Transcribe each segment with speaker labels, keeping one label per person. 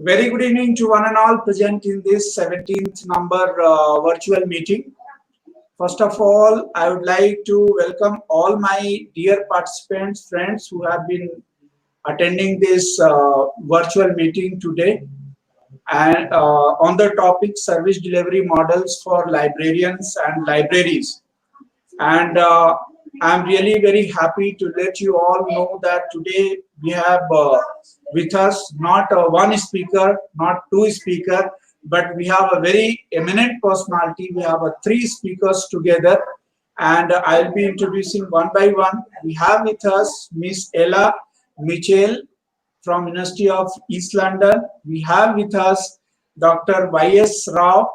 Speaker 1: Very good evening to one and all present in this 17th number virtual meeting. First of all, I would like to welcome all my dear participants, friends who have been attending this virtual meeting today, and on the topic service delivery models for librarians and libraries. And I'm really very happy to let you all know that today we have with us not one speaker, not two speakers, but we have a very eminent personality. We have three speakers together, and I'll be introducing one by one. We have with us Miss Ella Mitchell from University of East London. We have with us Dr. Y.S. Rao,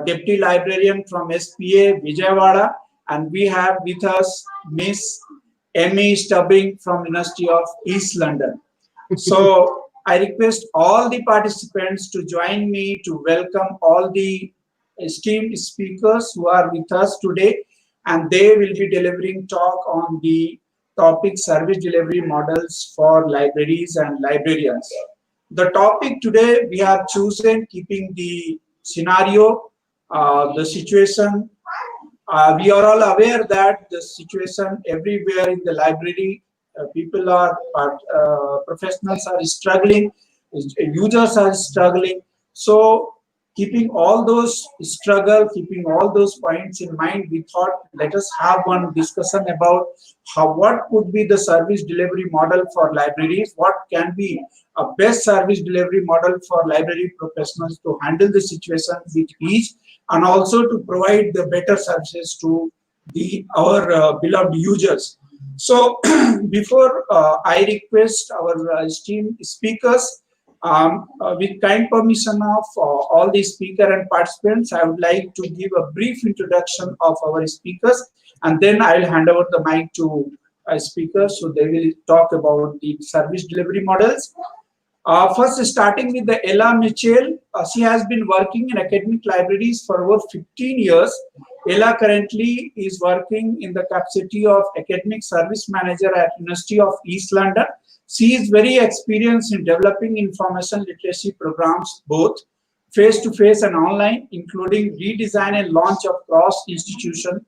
Speaker 1: Deputy Librarian from SPA Vijaywada, and we have with us Miss Ammy Stubbing from University of East London. So I request all the participants to join me to welcome all the esteemed speakers who are with us today, and they will be delivering talk on the topic service delivery models for libraries and librarians. The topic today we have chosen keeping the scenario, the situation. We are all aware that the situation everywhere in the library, people are, professionals are struggling, users are struggling. So keeping all those struggle, keeping all those points in mind, we thought let us have one discussion about what could be the service delivery model for libraries, what can be a best service delivery model for library professionals to handle the situation with ease, and also to provide the better services to our beloved users. So before I request our esteemed speakers, with kind permission of all the speaker and participants, I would like to give a brief introduction of our speakers, and then I will hand over the mic to speakers, so they will talk about the service delivery models. First, starting with the Ella Mitchell, she has been working in academic libraries for over 15 years. Ella currently is working in the capacity of academic service manager at University of East London. She is very experienced in developing information literacy programs, both face-to-face and online, including redesign and launch of cross-institution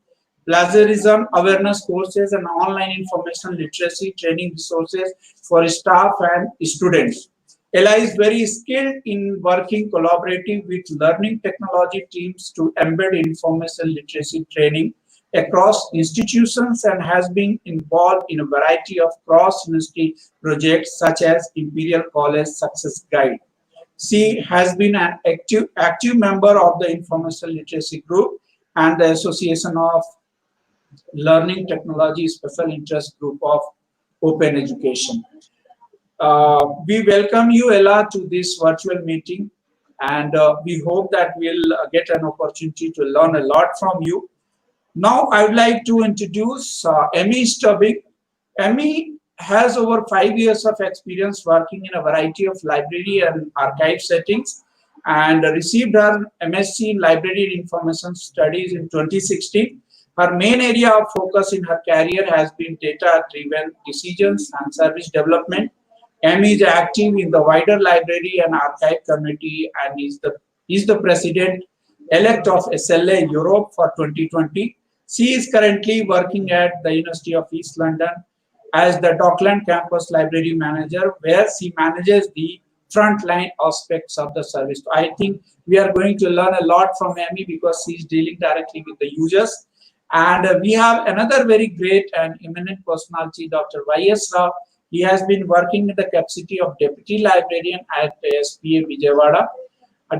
Speaker 1: plagiarism awareness courses and online information literacy training resources for staff and students. Ella is very skilled in working collaborative with learning technology teams to embed information literacy training across institutions and has been involved in a variety of cross-university projects such as Imperial College Success Guide. She has been an active member of the Information Literacy Group and the Association of Learning Technology Special Interest Group of Open Education. We welcome you, Ella, to this virtual meeting, and we hope that we'll get an opportunity to learn a lot from you. Now, I would like to introduce Ammy Stubbing. Ammy has over 5 years of experience working in a variety of library and archive settings, and received her MSc in Library and Information Studies in 2016. Her main area of focus in her career has been data-driven decisions and service development. Ammy is active in the wider library and archive community and is the president-elect of SLA Europe for 2020. She is currently working at the University of East London as the Dockland Campus Library Manager, where she manages the frontline aspects of the service. I think we are going to learn a lot from Ammy because she is dealing directly with the users. And we have another very great and eminent personality, Dr. Y.S. Rao. He has been working in the capacity of Deputy Librarian at SPA Vijaywada.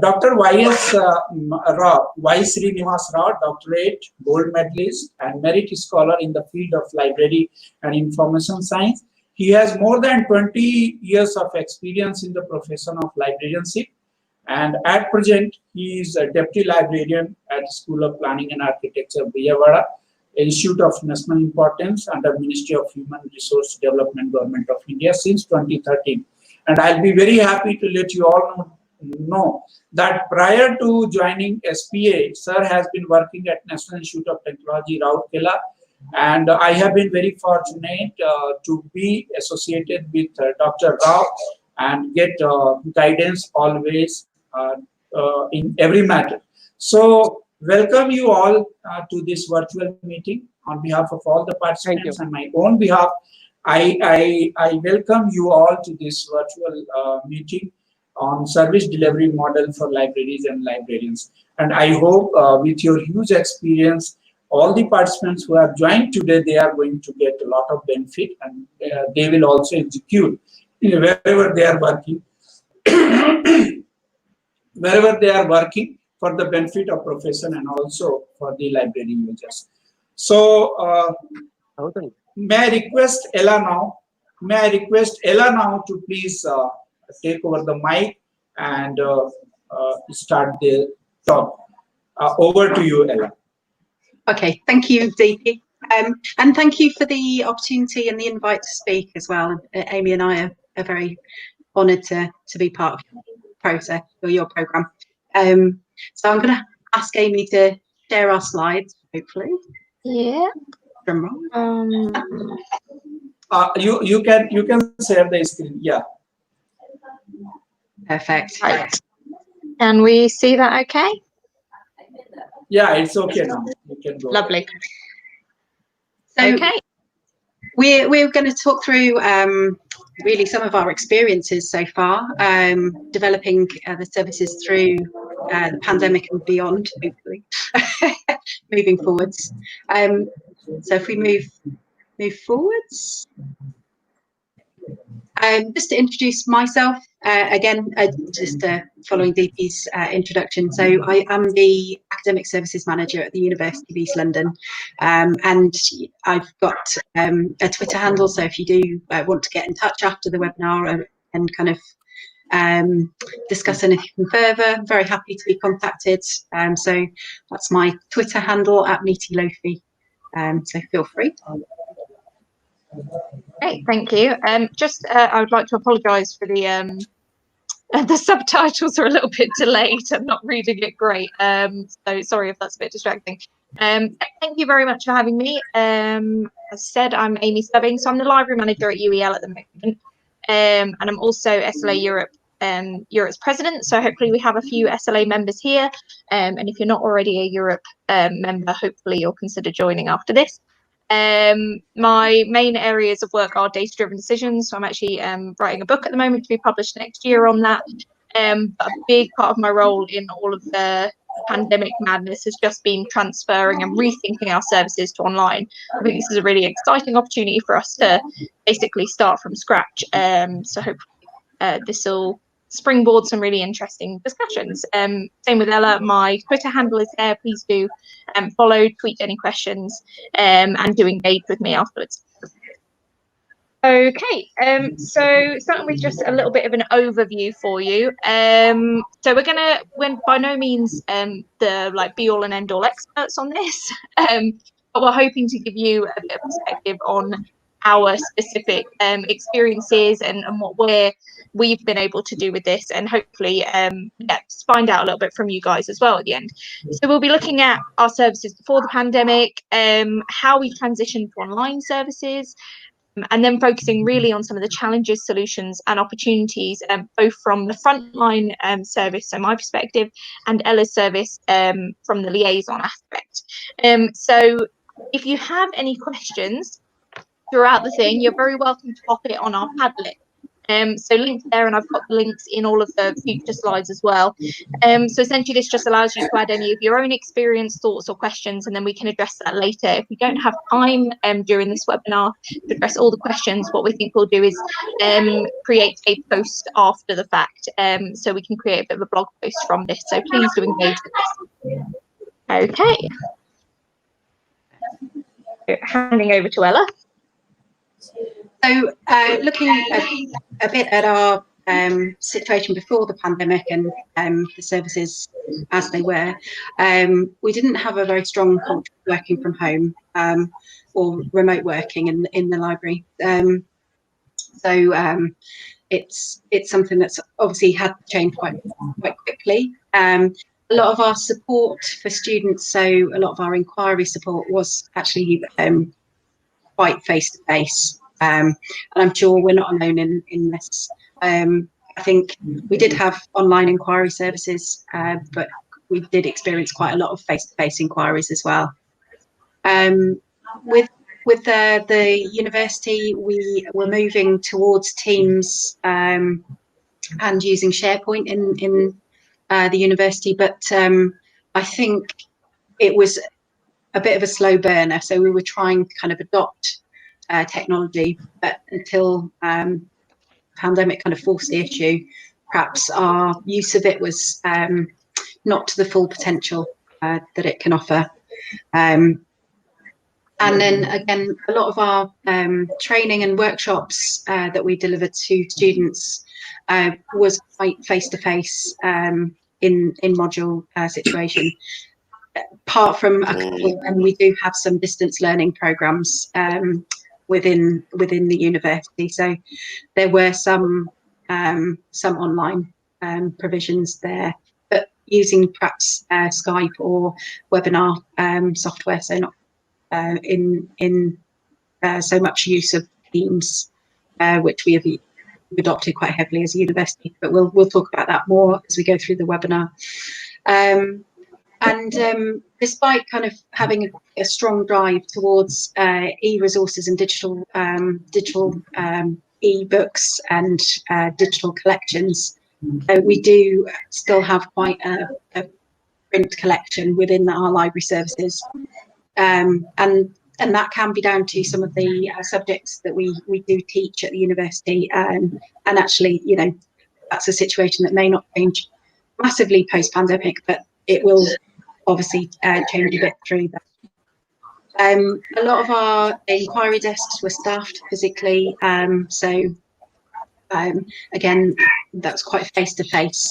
Speaker 1: Dr. Y.S. Rao, Y. Srinivas Rao, doctorate, gold medalist, and merit scholar in the field of library and information science. He has more than 20 years of experience in the profession of librarianship. And at present, he is a Deputy Librarian at School of Planning and Architecture, Vijaywada, Institute of National Importance under Ministry of Human Resource Development, Government of India since 2013. And I'll be very happy to let you all know that prior to joining SPA, sir has been working at National Institute of Technology, Rourkela, and I have been very fortunate to be associated with Dr. Rao and get guidance always in every matter. So welcome you all to this virtual meeting. On behalf of all the participants and my own behalf, I welcome you all to this virtual meeting on service delivery model for libraries and librarians. And I hope with your huge experience, all the participants who have joined today, they are going to get a lot of benefit, and they will also execute wherever they are working, wherever they are working for the benefit of profession and also for the library users. So may I request Ella now? May I request Ella now to please take over the mic and start the talk. Over to you, Ella.
Speaker 2: Okay, thank you, Deepy. And thank you for the opportunity and the invite to speak as well. Amy and I are very honoured to be part of your process or your programme. So I'm going to ask Amy to share our slides, hopefully.
Speaker 3: Yeah.
Speaker 1: You can share the screen. Yeah.
Speaker 2: Perfect.
Speaker 3: Right. Can we see that okay?
Speaker 1: Yeah, it's okay now. You can go.
Speaker 2: Lovely. So
Speaker 3: okay.
Speaker 2: We're going to talk through really some of our experiences so far, developing the services through the pandemic and beyond, hopefully, moving forwards. So if we move forwards. Just to introduce myself, again, just following Deepy's introduction. So I am the Academic Services Manager at the University of East London, and I've got a Twitter handle, so if you do want to get in touch after the webinar and kind of discuss anything further, I'm very happy to be contacted. So that's my Twitter handle, @MeatyLofi, so feel free.
Speaker 3: Great, thank you. I would like to apologise for the subtitles are a little bit delayed. I'm not reading it great, so sorry if that's a bit distracting. Thank you very much for having me. As I said, I'm Amy Stubbing, so I'm the library manager at UEL at the moment, and I'm also SLA Europe's president. So hopefully we have a few SLA members here, and if you're not already a Europe member, hopefully you'll consider joining after this. My main areas of work are data-driven decisions. So I'm actually writing a book at the moment to be published next year on that. But a big part of my role in all of the pandemic madness has just been transferring and rethinking our services to online. I think this is a really exciting opportunity for us to basically start from scratch. So hopefully this will springboard some really interesting discussions. Same with Ella. My Twitter handle is there. Please do follow, tweet any questions, and do engage with me afterwards. Okay, so starting with just a little bit of an overview for you. So we're by no means the be all and end all experts on this, but we're hoping to give you a bit of perspective on our specific experiences and what we've been able to do with this, and hopefully find out a little bit from you guys as well at the end. So we'll be looking at our services before the pandemic, how we transitioned to online services, and then focusing really on some of the challenges, solutions and opportunities, both from the frontline service, so my perspective, and Ella's service from the liaison aspect. So if you have any questions throughout the thing, you're very welcome to pop it on our Padlet. So links there, and I've got the links in all of the future slides as well. So essentially this just allows you to add any of your own experience, thoughts or questions, and then we can address that later. If we don't have time during this webinar to address all the questions, what we think we'll do is create a post after the fact, so we can create a bit of a blog post from this. So please do engage with this. Okay. Handing over to Ella.
Speaker 2: So looking a bit at our situation before the pandemic and the services as they were, we didn't have a very strong culture of working from home or remote working in the library. So it's something that's obviously had to change quite quickly. A lot of our support for students, so a lot of our inquiry support was actually quite face-to-face. And I'm sure we're not alone in this. I think we did have online inquiry services, but we did experience quite a lot of face-to-face inquiries as well. With the university, we were moving towards Teams and using SharePoint in the university, but I think it was a bit of a slow burner. So we were trying to kind of adopt technology, but until pandemic kind of forced the issue, perhaps our use of it was not to the full potential that it can offer. And then again, a lot of our training and workshops that we delivered to students was quite face-to-face in module situation. Apart from a couple, and we do have some distance learning programs within the university. So there were some online provisions there, but using perhaps Skype or webinar software, so not in so much use of Teams, which we have adopted quite heavily as a university. But we'll talk about that more as we go through the webinar. And despite kind of having a strong drive towards e-resources and digital e-books and digital collections, we do still have quite a print collection within our library services. And that can be down to some of the subjects that we do teach at the university. And actually, you know, that's a situation that may not change massively post-pandemic, but it will obviously change a bit through that. A lot of our inquiry desks were staffed physically, so again, that's quite face-to-face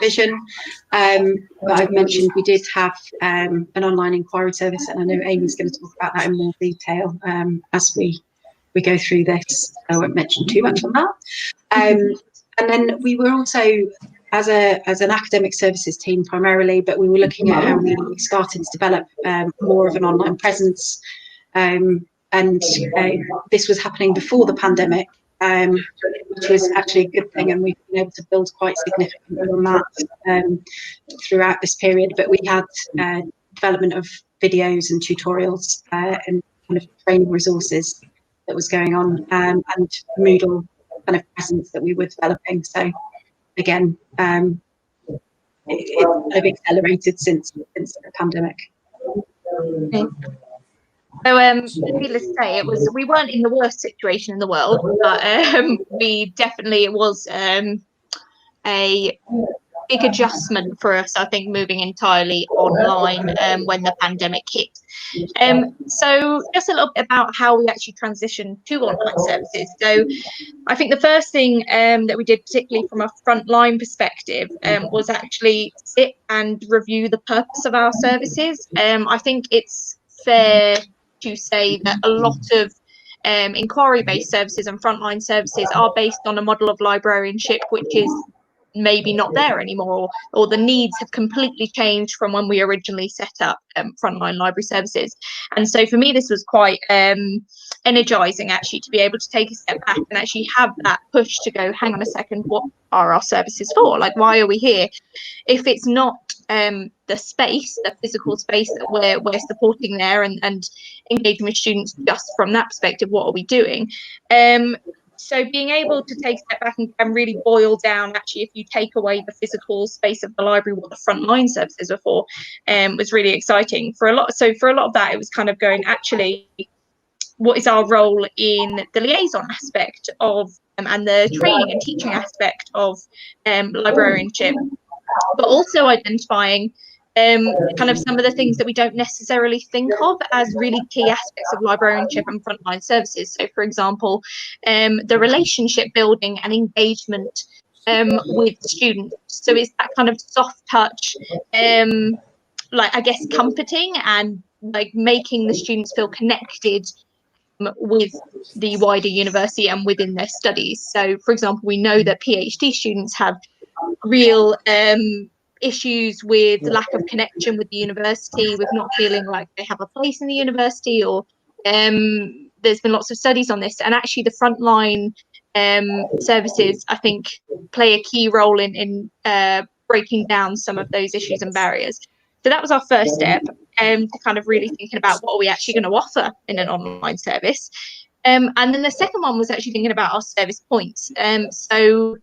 Speaker 2: vision. But I've mentioned we did have an online inquiry service, and I know Amy's going to talk about that in more detail as we go through this. I won't mention too much on that. And then we were also, as an academic services team primarily, but we were looking at how we started to develop more of an online presence. And this was happening before the pandemic, which was actually a good thing, and we've been able to build quite significantly on that throughout this period. But we had development of videos and tutorials and kind of training resources that was going on, and Moodle kind of presence that we were developing. So again, it kind of accelerated since the pandemic.
Speaker 3: Okay. So, needless to say, we weren't in the worst situation in the world, but it was a big adjustment for us, I think, moving entirely online when the pandemic hit. So just a little bit about how we actually transitioned to online services. So I think the first thing that we did, particularly from a frontline perspective, was actually sit and review the purpose of our services. I think it's fair to say that a lot of inquiry-based services and frontline services are based on a model of librarianship, which is maybe not there anymore, or the needs have completely changed from when we originally set up frontline library services. And so for me, this was quite energizing, actually, to be able to take a step back and actually have that push to go, hang on a second, what are our services for? Like, why are we here? If it's not the space, the physical space that we're supporting there and engaging with students just from that perspective, what are we doing? So being able to take a step back and really boil down, actually, if you take away the physical space of the library, what the frontline services are for, was really exciting. For a lot of that, it was kind of going, actually, what is our role in the liaison aspect of and the training and teaching aspect of librarianship, but also identifying kind of some of the things that we don't necessarily think of as really key aspects of librarianship and frontline services. So, for example, the relationship building and engagement with students. So it's that kind of soft touch, like, I guess, comforting and like making the students feel connected with the wider university and within their studies. So, for example, we know that PhD students have real issues with lack of connection with the university, with not feeling like they have a place in the university, or there's been lots of studies on this, and actually the frontline services, I think, play a key role in breaking down some of those issues and barriers. So that was our first step, to kind of really thinking about what are we actually going to offer in an online service. And then the second one was actually thinking about our service points. So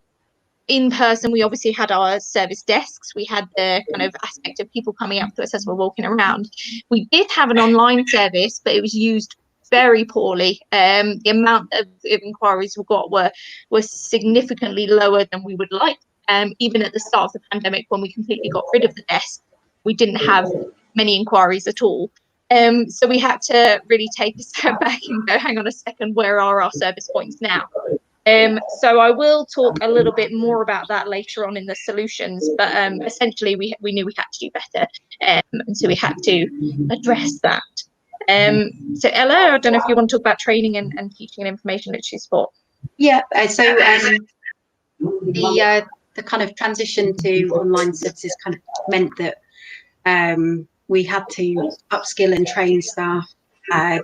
Speaker 3: in person, we obviously had our service desks. We had the kind of aspect of people coming up to us as we're walking around. We did have an online service, but it was used very poorly. The amount of inquiries we got were significantly lower than we would like. Even at the start of the pandemic, when we completely got rid of the desk, we didn't have many inquiries at all. So we had to really take a step back and go, hang on a second, where are our service points now? So I will talk a little bit more about that later on in the solutions, but essentially we knew we had to do better, and so we had to address that. So Ella, I don't know if you want to talk about training and teaching and information literacy support.
Speaker 2: Yeah, so the kind of transition to online services kind of meant that we had to upskill and train staff. I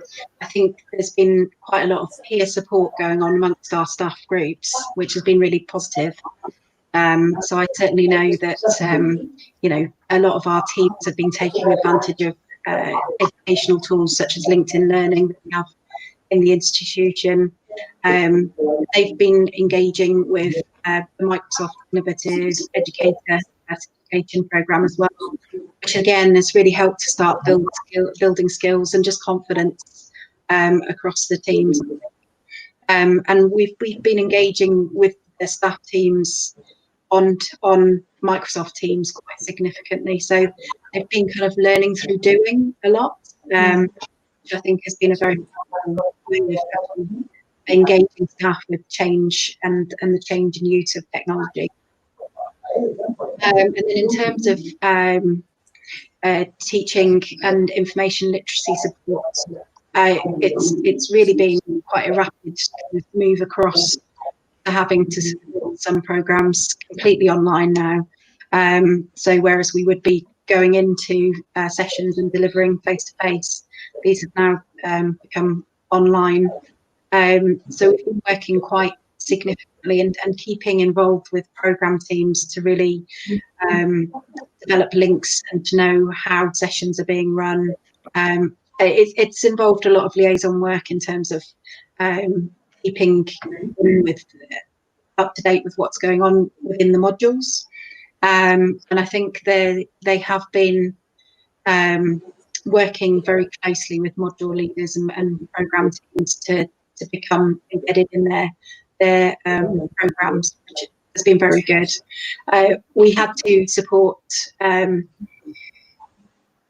Speaker 2: think there's been quite a lot of peer support going on amongst our staff groups, which has been really positive. So I certainly know that, you know, a lot of our teams have been taking advantage of educational tools such as LinkedIn Learning that we have in the institution. They've been engaging with the Microsoft Innovative Educator certification program as well, which again has really helped to start building skills and just confidence across the teams. And we've been engaging with the staff teams on Microsoft Teams quite significantly. So they've been kind of learning through doing a lot, which I think has been a very powerful way of engaging staff with change and the change in use of technology. And then in terms of teaching and information literacy support, it's really been quite a rapid move across to having to support some programs completely online now. So whereas we would be going into sessions and delivering face-to-face, these have now become online. So we've been working quite significantly and keeping involved with program teams to really develop links and to know how sessions are being run. It's involved a lot of liaison work in terms of keeping up to date with what's going on within the modules. And I think they have been working very closely with module leaders and program teams to become embedded in their programs, which has been very good. We had to support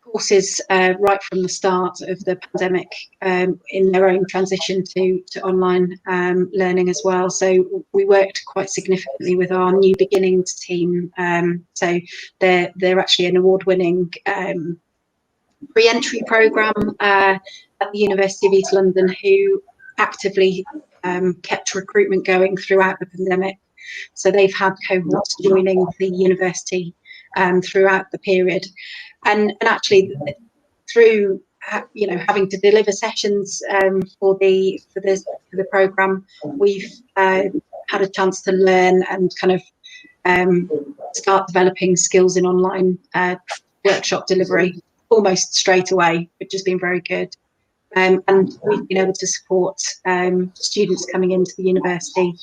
Speaker 2: courses right from the start of the pandemic in their own transition to online learning as well. So we worked quite significantly with our New Beginnings team. So they're actually an award-winning re-entry programme at the University of East London, who actively kept recruitment going throughout the pandemic. So they've had cohorts joining the university throughout the period, and actually through having to deliver sessions for the programme, we've had a chance to learn and kind of start developing skills in online workshop delivery almost straight away, which has been very good. And we've been able to support students coming into the university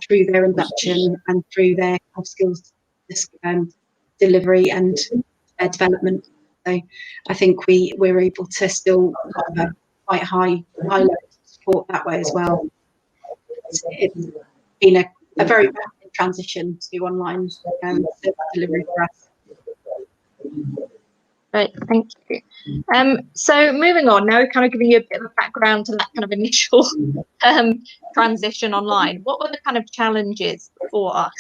Speaker 2: through their induction and through their skills delivery and development. So I think we're able to still offer quite high level support that way as well. It's been a very rapid transition to online delivery for us.
Speaker 3: Right, thank you. So moving on, now we're kind of giving you a bit of a background to that kind of initial transition online. What were the kind of challenges for us?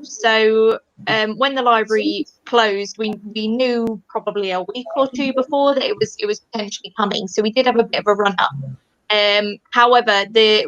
Speaker 3: So when the library closed, we knew probably a week or two before that it was potentially coming. So we did have a bit of a run up. However,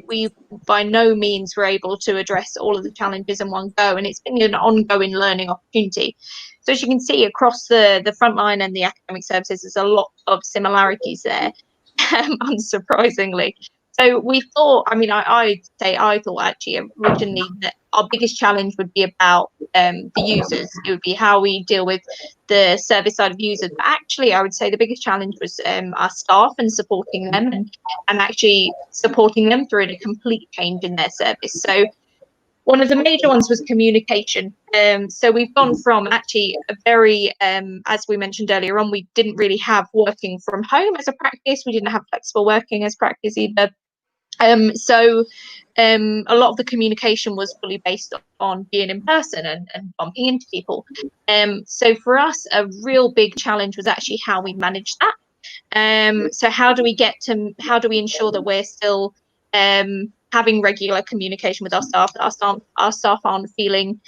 Speaker 3: we by no means were able to address all of the challenges in one go, and it's been an ongoing learning opportunity. So as you can see across the frontline and the academic services, there's a lot of similarities there, unsurprisingly. So we thought, I'd say I thought actually originally that our biggest challenge would be about the users. It would be how we deal with the service side of users. But actually, I would say the biggest challenge was our staff and supporting them and actually supporting them through a complete change in their service. So one of the major ones was communication. So we've gone from actually a very, as we mentioned earlier on, we didn't really have working from home as a practice. We didn't have flexible working as practice either. So a lot of the communication was fully based on being in person and bumping into people. So for us, a real big challenge was actually how we manage that. So how do we ensure that we're still having regular communication with our staff, that our staff aren't feeling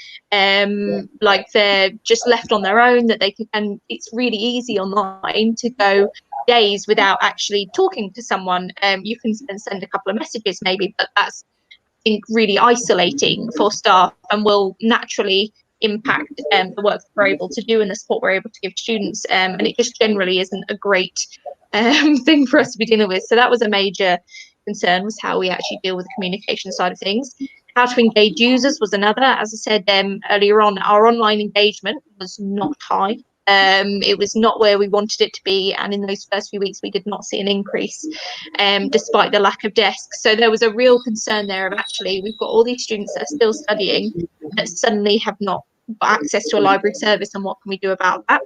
Speaker 3: like they're just left on their own, that they can, and it's really easy online to go days without actually talking to someone. You can send a couple of messages maybe, but that's, I think, really isolating for staff and will naturally impact the work that we're able to do and the support we're able to give students, and it just generally isn't a great thing for us to be dealing with. So that was a major concern, was how we actually deal with the communication side of things. How to engage users was another. As I said earlier on, our online engagement was not high. It was not where we wanted it to be, and in those first few weeks we did not see an increase despite the lack of desks. So there was a real concern there of actually we've got all these students that are still studying that suddenly have not got access to a library service, and what can we do about that?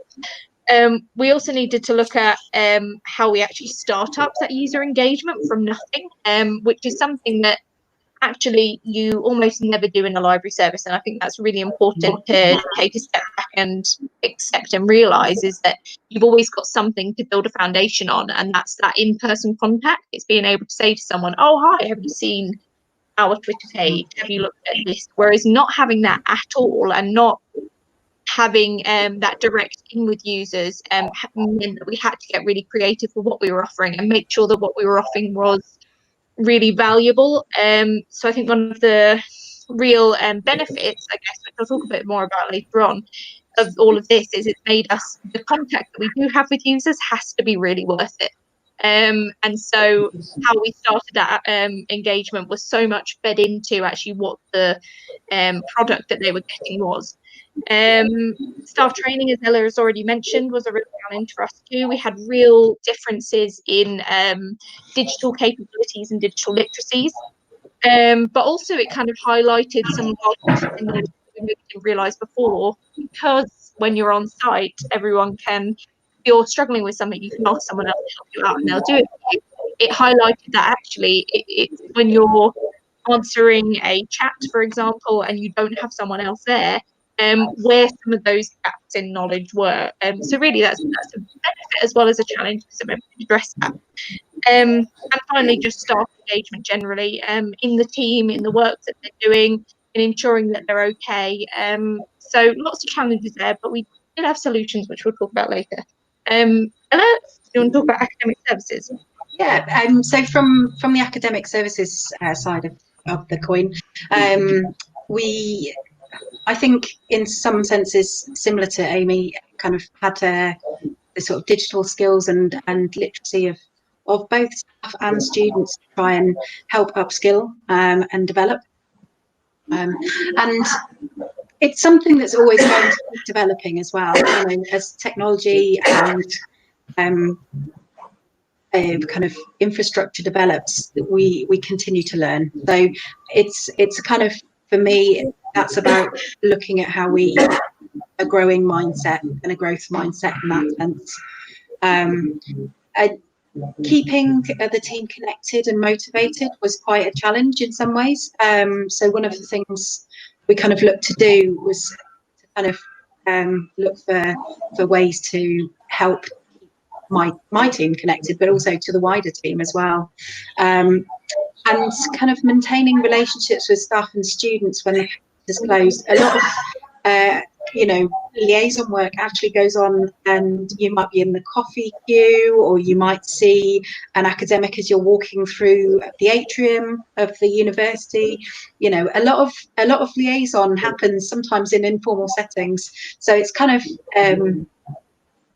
Speaker 3: We also needed to look at how we actually start up that user engagement from nothing, which is something that actually you almost never do in a library service. And I think that's really important to take a step back and accept and realise, is that you've always got something to build a foundation on, and that's that in-person contact. It's being able to say to someone, oh, hi, have you seen our Twitter page? Have you looked at this? Whereas not having that at all and not having that direct in with users meant that we had to get really creative with what we were offering and make sure that what we were offering was really valuable. So I think one of the real benefits, I guess, which I'll talk a bit more about later on, of all of this is it's made us, the contact that we do have with users has to be really worth it. And so how we started that engagement was so much fed into actually what the product that they were getting was. Staff training, as Ella has already mentioned, was a real challenge for us too. We had real differences in digital capabilities and digital literacies, but also it kind of highlighted some of our things that we didn't realise before, because when you're on site, everyone can, if you're struggling with something, you can ask someone else to help you out and they'll do it for you. It highlighted that actually it's when you're answering a chat, for example, and you don't have someone else there, where some of those gaps in knowledge were. So really that's a benefit as well as a challenge, because I'm able to address that. And finally, just staff engagement generally, in the team, in the work that they're doing, and ensuring that they're okay. So lots of challenges there, but we did have solutions, which we'll talk about later. Ella, do you want to talk about academic services?
Speaker 2: Yeah, so from the academic services side of the coin, I think in some senses, similar to Amy, kind of had the sort of digital skills and literacy of both staff and students to try and help upskill and develop. And it's something that's always going to keep developing as well, you know, as technology and kind of infrastructure develops, we continue to learn. So it's kind of, for me, that's about looking at how we a growing mindset and a growth mindset in that sense. Keeping the team connected and motivated was quite a challenge in some ways. So one of the things we kind of looked to do was to kind of look for ways to help my team connected, but also to the wider team as well. And kind of maintaining relationships with staff and students when the campus is closed. A lot of you know, liaison work actually goes on, and you might be in the coffee queue, or you might see an academic as you're walking through the atrium of the university. You know, a lot of liaison happens sometimes in informal settings. So it's kind of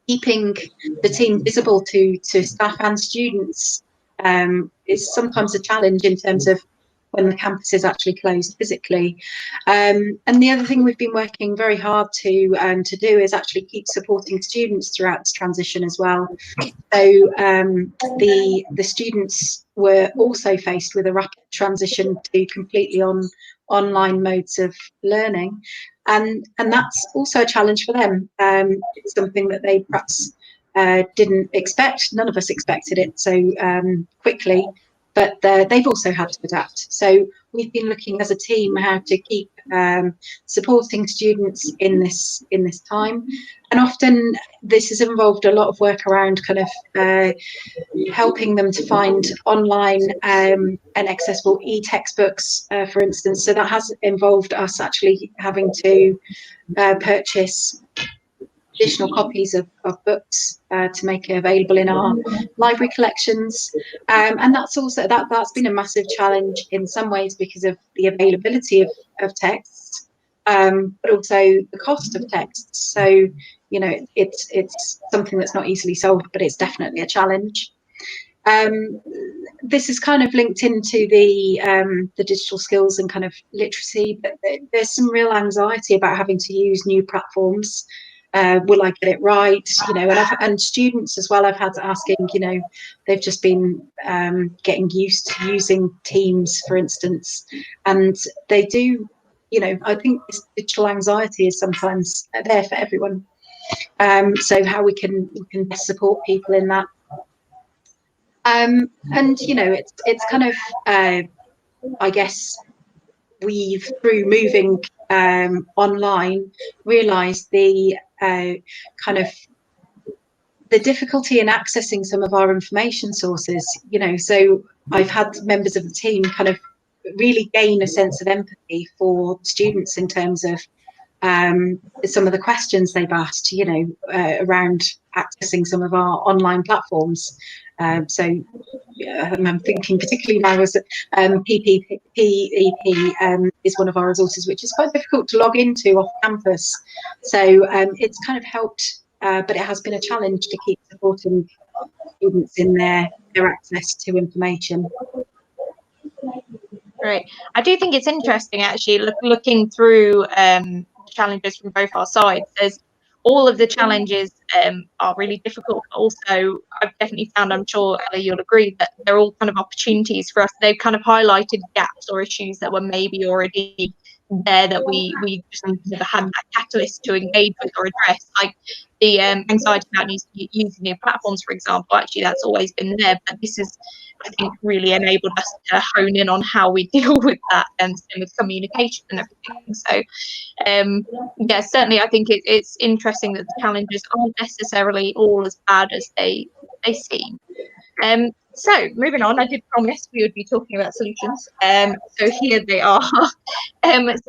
Speaker 2: keeping the team visible to staff and students is sometimes a challenge in terms of when the campus is actually closed physically. And the other thing we've been working very hard to do is actually keep supporting students throughout this transition as well. So the students were also faced with a rapid transition to completely online modes of learning, and that's also a challenge for them. It's something that they perhaps didn't expect. None of us expected it so quickly, but they've also had to adapt. So we've been looking as a team how to keep supporting students in this time, and often this has involved a lot of work around kind of helping them to find online and accessible e-textbooks, for instance. So that has involved us actually having to purchase additional copies of books to make it available in our library collections, and that's also that's been a massive challenge in some ways because of the availability of texts, but also the cost of texts. So you know, it's something that's not easily solved, but it's definitely a challenge. This is kind of linked into the digital skills and kind of literacy, but there's some real anxiety about having to use new platforms. Will I get it right? You know, and students as well, I've had asking, you know, they've just been getting used to using Teams, for instance, and they do, you know, I think this digital anxiety is sometimes there for everyone. So how we can best support people in that. And you know, it's kind of I guess we've, through moving online, realised the kind of the difficulty in accessing some of our information sources. You know, so I've had members of the team kind of really gain a sense of empathy for students in terms of some of the questions they've asked, you know, around accessing some of our online platforms. So I'm thinking particularly now as PPP is one of our resources, which is quite difficult to log into off campus. So it's kind of helped, but it has been a challenge to keep supporting students in their access to information.
Speaker 3: Great. I do think it's interesting actually looking through challenges from both our sides. There's all of the challenges are really difficult, but also I've definitely found, I'm sure Ella, you'll agree, that they're all kind of opportunities for us. They've kind of highlighted gaps or issues that were maybe already there that we just never had that catalyst to engage with or address, like the anxiety about using new platforms, for example. Actually, that's always been there, but this is, I think, really enabled us to hone in on how we deal with that and with communication and everything. So yeah, certainly I think it's interesting that the challenges aren't necessarily all as bad as they seem. So moving on, I did promise we would be talking about solutions. So here they are.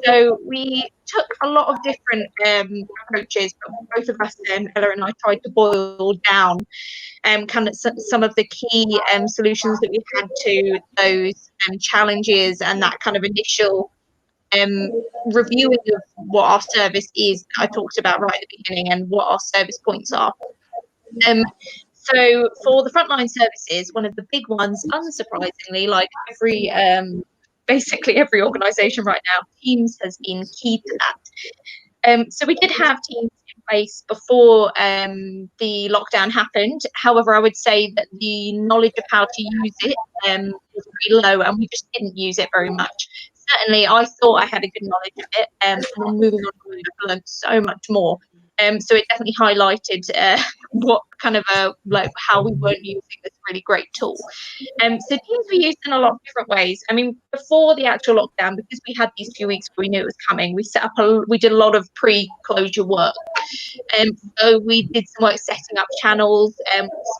Speaker 3: So we took a lot of different approaches, but both of us, Ella and I, tried to boil down kind of some of the key solutions that we had to those challenges and that kind of initial reviewing of what our service is that I talked about right at the beginning and what our service points are. So for the frontline services, one of the big ones, unsurprisingly, like every basically every organisation right now, Teams has been key to that. So we did have Teams in place before the lockdown happened. However, I would say that the knowledge of how to use it was very low, and we just didn't use it very much. Certainly, I thought I had a good knowledge of it, and then moving on, I learned so much more. So it definitely highlighted what kind of like how we weren't using this really great tool. So Teams were used in a lot of different ways. I mean, before the actual lockdown, because we had these few weeks where we knew it was coming, we did a lot of pre-closure work. So we did some work setting up channels,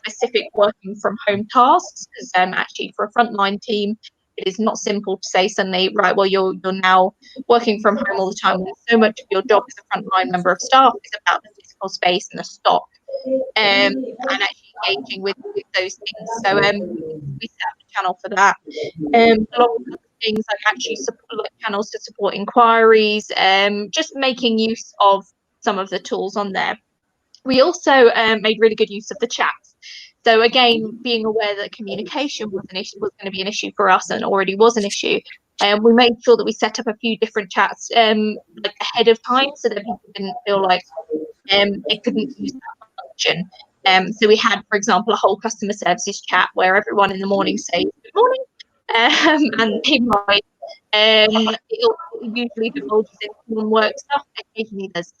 Speaker 3: specific working from home tasks, because actually for a frontline team, it is not simple to say suddenly, right, well, you're now working from home all the time. So much of your job as a frontline member of staff is about the physical space and the stock, and actually engaging with those things. So we set up a channel for that. A lot of other things like actually like channels to support inquiries, just making use of some of the tools on there. We also made really good use of the chats. So again, being aware that communication was going to be an issue for us, and already was an issue, we made sure that we set up a few different chats like ahead of time, so that people didn't feel like they couldn't use that function. So we had, for example, a whole customer services chat where everyone in the morning says good morning, and they might it usually divulges into some work stuff. Occasionally there's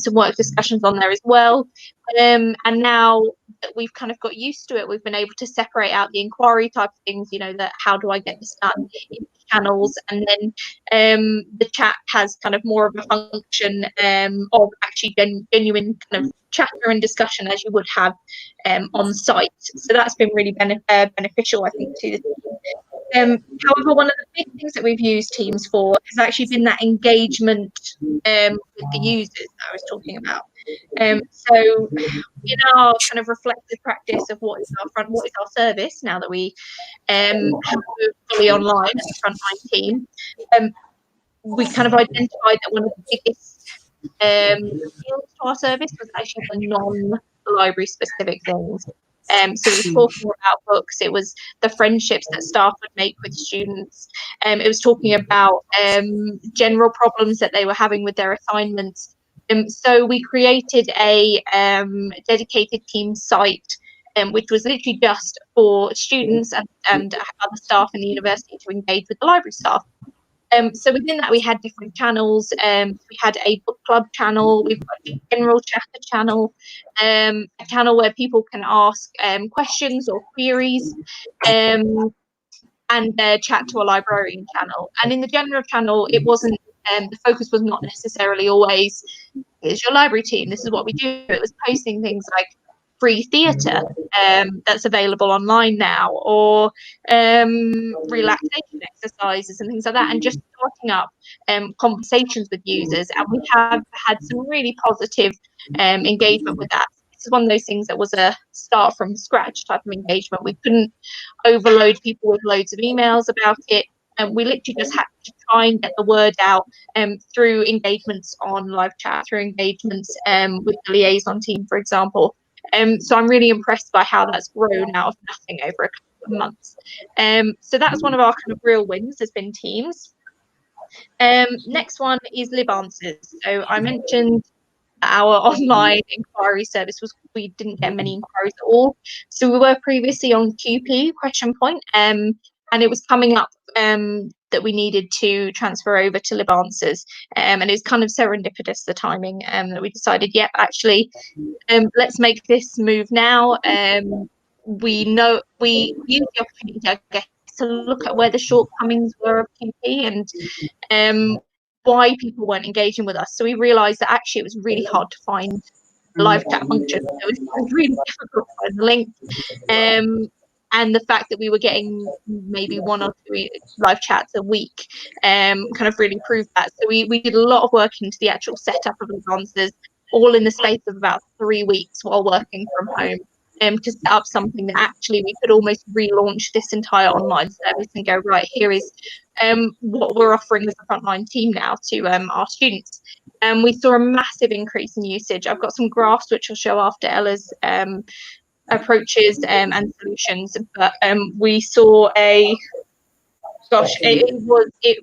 Speaker 3: some work discussions on there as well. And now that we've kind of got used to it, we've been able to separate out the inquiry type of things, you know, that how do I get this done in channels, and then the chat has kind of more of a function of actually genuine kind of chatter and discussion as you would have on site. So that's been really beneficial, I think, to the team. However, one of the big things that we've used Teams for has actually been that engagement with the users that I was talking about. So in our kind of reflective practice of what is our service, now that we have moved fully online as a frontline team, we kind of identified that one of the biggest appeals to our service was actually the non-library specific things. So it was talking about books, it was the friendships that staff would make with students, it was talking about general problems that they were having with their assignments. So we created a dedicated team site, which was literally just for students and other staff in the university to engage with the library staff. So within that, we had different channels. We had a book club channel, we've got a general chatter channel, a channel where people can ask questions or queries, and chat to a librarian channel. And in the general channel, it wasn't, the focus was not necessarily always, here's your library team, this is what we do. It was posting things like free theatre that's available online now, or relaxation exercises and things like that, and just starting up conversations with users. And we have had some really positive engagement with that. This is one of those things that was a start from scratch type of engagement. We couldn't overload people with loads of emails about it, and we literally just had to try and get the word out through engagements on live chat, through engagements with the liaison team, for example. So I'm really impressed by how that's grown out of nothing over a couple of months. So that's one of our kind of real wins, has been Teams. Next one is LibAnswers. So I mentioned our online inquiry service we didn't get many inquiries at all. So we were previously on QP, question point, and it was coming up that we needed to transfer over to LibAnswers, and it was kind of serendipitous, the timing, that we decided, yep, actually, let's make this move now. We used the opportunity, I guess, to look at where the shortcomings were of QP and why people weren't engaging with us. So we realised that actually it was really hard to find a live chat function. It was really difficult to find the link. And the fact that we were getting maybe 1 or 2 live chats a week kind of really proved that. So we did a lot of work into the actual setup of LibAnswers, all in the space of about 3 weeks while working from home, to set up something that actually we could almost relaunch this entire online service and go, right, here is what we're offering as a frontline team now to our students. And we saw a massive increase in usage. I've got some graphs which I'll show after Ella's approaches and solutions, but we saw it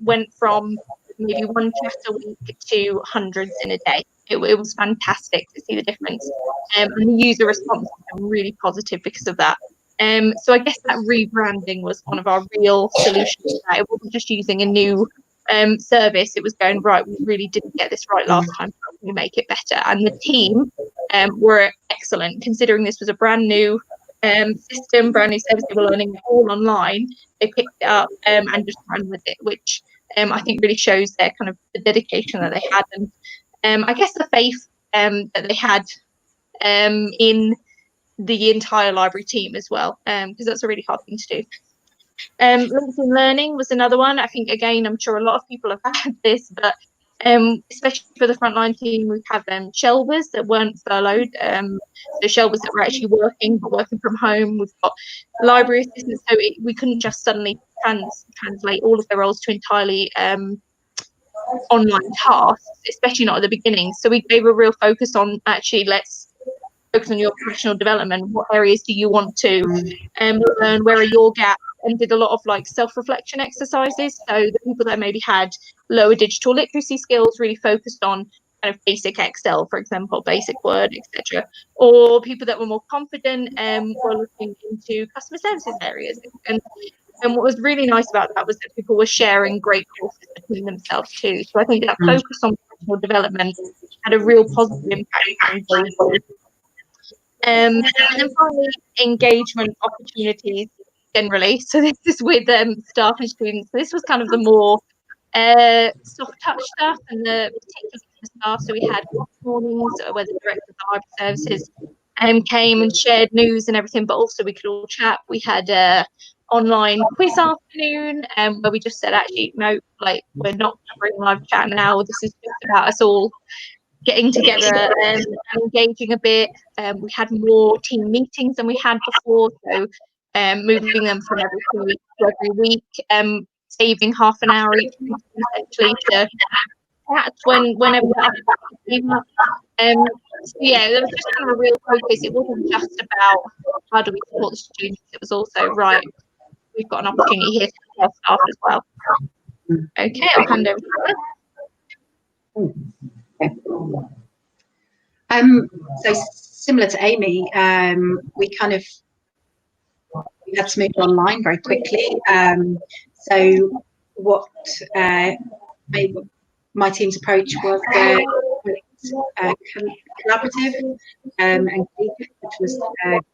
Speaker 3: went from maybe 1 chat a week to hundreds in a day. It was fantastic to see the difference, and the user response was really positive because of that. So I guess that rebranding was one of our real solutions to that. It wasn't just using a new service, it was going, right, we really didn't get this right last time, how can we make it better? And the team were excellent, considering this was a brand new system, brand new service. They were learning all online. They picked it up and just ran with it, which I think really shows their kind of the dedication that they had, and I guess the faith that they had in the entire library team as well, because that's a really hard thing to do. LinkedIn Learning was another one. I think, again, I'm sure a lot of people have had this, but especially for the frontline team, we have shelvers that weren't furloughed, so shelvers that were actually working, but working from home. We've got library assistants, so we couldn't just suddenly translate all of their roles to entirely online tasks, especially not at the beginning. So we gave a real focus on, actually, let's focus on your professional development. What areas do you want to learn? Where are your gaps? And did a lot of like self-reflection exercises. So the people that maybe had lower digital literacy skills really focused on kind of basic Excel, for example, basic Word, etc. Or people that were more confident were looking into customer services areas. And what was really nice about that was that people were sharing great courses between themselves too. So I think that focus on professional development had a real positive impact on engagement. And then finally, engagement opportunities generally. So this is with staff and students. So this was kind of the more soft touch stuff and the particular staff. So we had mornings where the director of the library services came and shared news and everything, but also we could all chat. We had online quiz afternoon where we just said, actually, no, like we're not bringing live chat now. This is just about us all getting together and engaging a bit. We had more team meetings than we had before, so moving them from every 2 weeks to every week, saving half an hour each meeting essentially to chat whenever that came up. So yeah, there was just kind of a real focus. It wasn't just about how do we support the students, it was also, right, we've got an opportunity here to help our staff as well. Okay, I'll hand over to you.
Speaker 2: So similar to Amy, we had to move online very quickly. So what my team's approach was collaborative and which was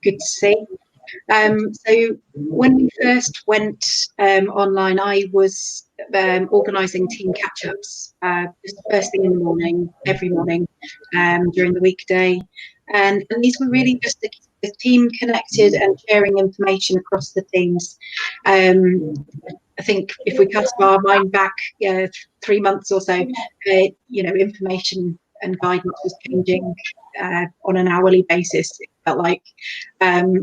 Speaker 2: good to see. So when we first went online, I was organising team catch-ups just first thing in the morning, every morning during the weekday, and these were really just to keep the team connected and sharing information across the teams. I think if we cast our mind back 3 months or so, information and guidance was changing on an hourly basis, it felt like.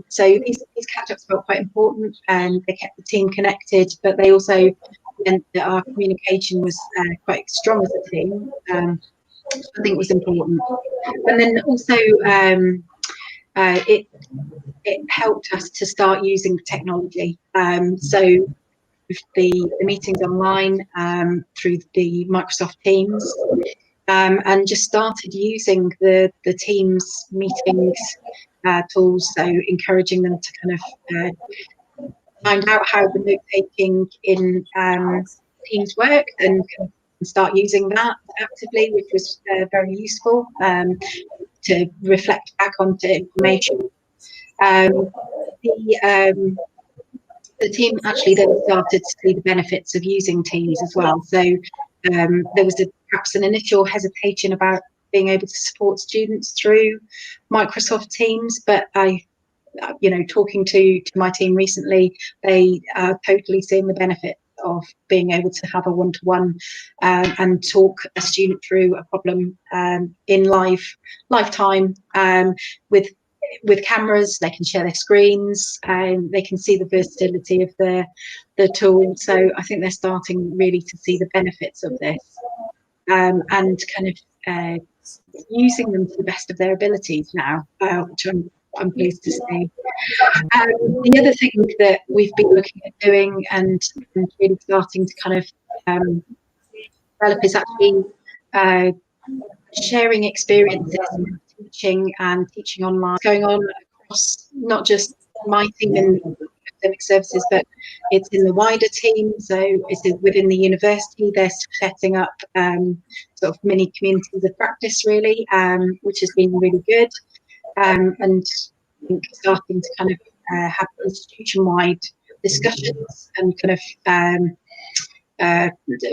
Speaker 2: So these catch-ups felt quite important, and they kept the team connected, but they also meant that our communication was quite strong as a team. I think was important. And then also it helped us to start using technology. So with the meetings online through the Microsoft Teams, and just started using the Teams meetings tools, so encouraging them to kind of find out how the note-taking in Teams work and start using that actively, which was very useful to reflect back onto information. The team actually then started to see the benefits of using Teams as well. So there was perhaps an initial hesitation about being able to support students through Microsoft Teams, but talking to my team recently, they are totally seeing the benefit of being able to have a one-to-one and talk a student through a problem in live time with cameras. They can share their screens and they can see the versatility of the tool. So I think they're starting really to see the benefits of this and kind of using them to the best of their abilities now, which I'm pleased to see. The other thing that we've been looking at doing and really starting to kind of develop is actually sharing experiences, teaching and teaching online, going on across not just my team in academic services, but it's in the wider team. So it's within the university. They're setting up sort of mini communities of practice, really, which has been really good. And I think starting to kind of have institution-wide discussions and kind of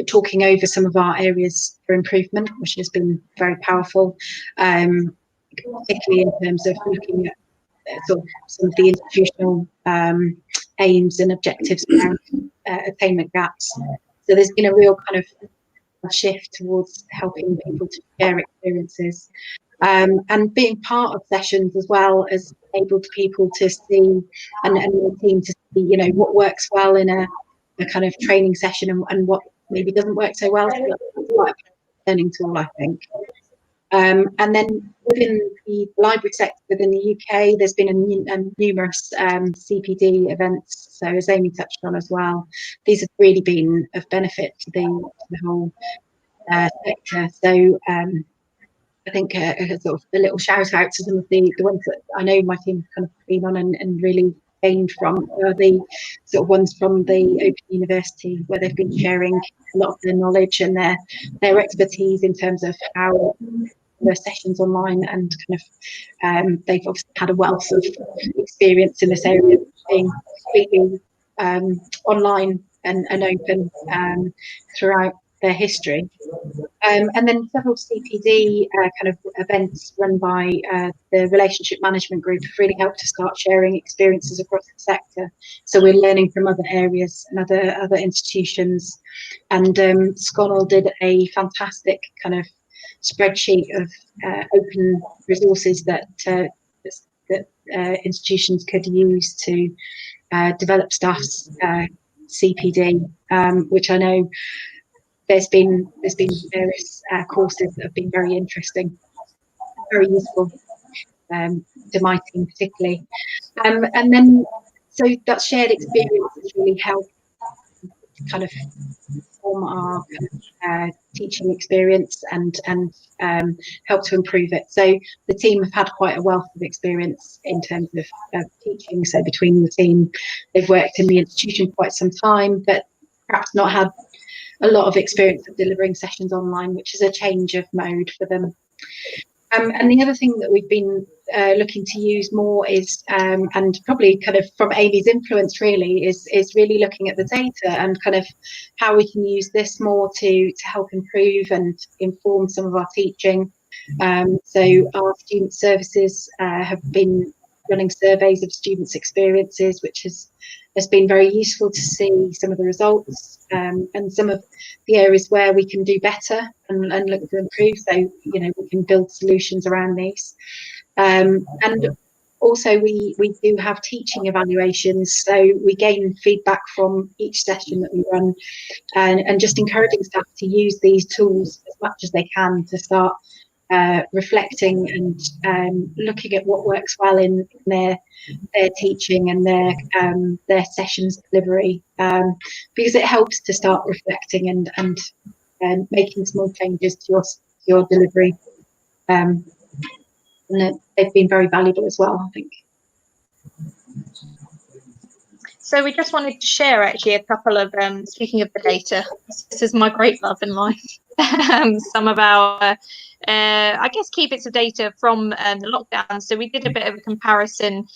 Speaker 2: talking over some of our areas for improvement, which has been very powerful, particularly in terms of looking at sort of some of the institutional aims and objectives around attainment gaps. So there's been a real kind of shift towards helping people to share experiences. And being part of sessions as well as enabled people to see and the team to see, what works well in a kind of training session and what maybe doesn't work so well. So that's quite a learning tool, I think. And then within the library sector within the UK, there's been numerous CPD events. So as Amy touched on as well, these have really been of benefit to the whole sector. So I think a sort of a little shout out to some of the ones that I know my team have kind of been on and really gained from are the sort of ones from the Open University, where they've been sharing a lot of their knowledge and their expertise in terms of how their sessions online, and kind of they've obviously had a wealth of experience in this area, being completely online and open throughout their history. And then several CPD kind of events run by the Relationship Management Group have really helped to start sharing experiences across the sector. So we're learning from other areas and other institutions. And Sconnell did a fantastic kind of spreadsheet of open resources that institutions could use to develop staff's CPD, which I know there's been various courses that have been very interesting, very useful to my team particularly. And then, so that shared experience has really helped kind of form our teaching experience and help to improve it. So the team have had quite a wealth of experience in terms of teaching. So between the team, they've worked in the institution quite some time, but perhaps not had a lot of experience of delivering sessions online, which is a change of mode for them. And the other thing that we've been looking to use more is, and probably kind of from Amy's influence really, is really looking at the data and kind of how we can use this more to help improve and inform some of our teaching. So our student services have been running surveys of students' experiences, which has been very useful to see some of the results and some of the areas where we can do better and look to improve. So, you know, we can build solutions around these. And also we do have teaching evaluations. So we gain feedback from each session that we run and just encouraging staff to use these tools as much as they can to start reflecting and looking at what works well in their teaching and their sessions delivery, because it helps to start reflecting and making small changes to your delivery, and they've been very valuable as well, I think.
Speaker 3: So we just wanted to share actually a couple of, speaking of the data, this is my great love in life, some of our, I guess, key bits of data from the lockdown. So we did a bit of a comparison,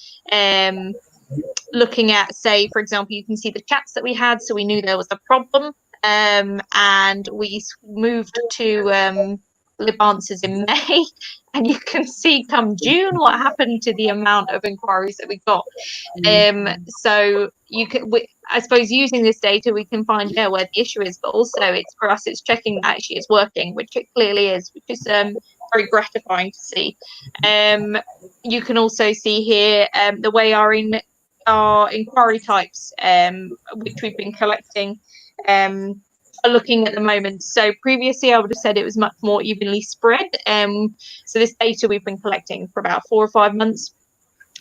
Speaker 3: looking at, say, for example, you can see the chats that we had, so we knew there was a problem, and we moved to lib answers in May, and you can see come June what happened to the amount of inquiries that we got. So you can, I suppose, using this data, we can find out where the issue is, but also it's for us, it's checking that actually it's working, which it clearly is, which is very gratifying to see. You can also see here the way our inquiry types, which we've been collecting, are looking at the moment. So previously I would have said it was much more evenly spread. So this data we've been collecting for about 4 or 5 months.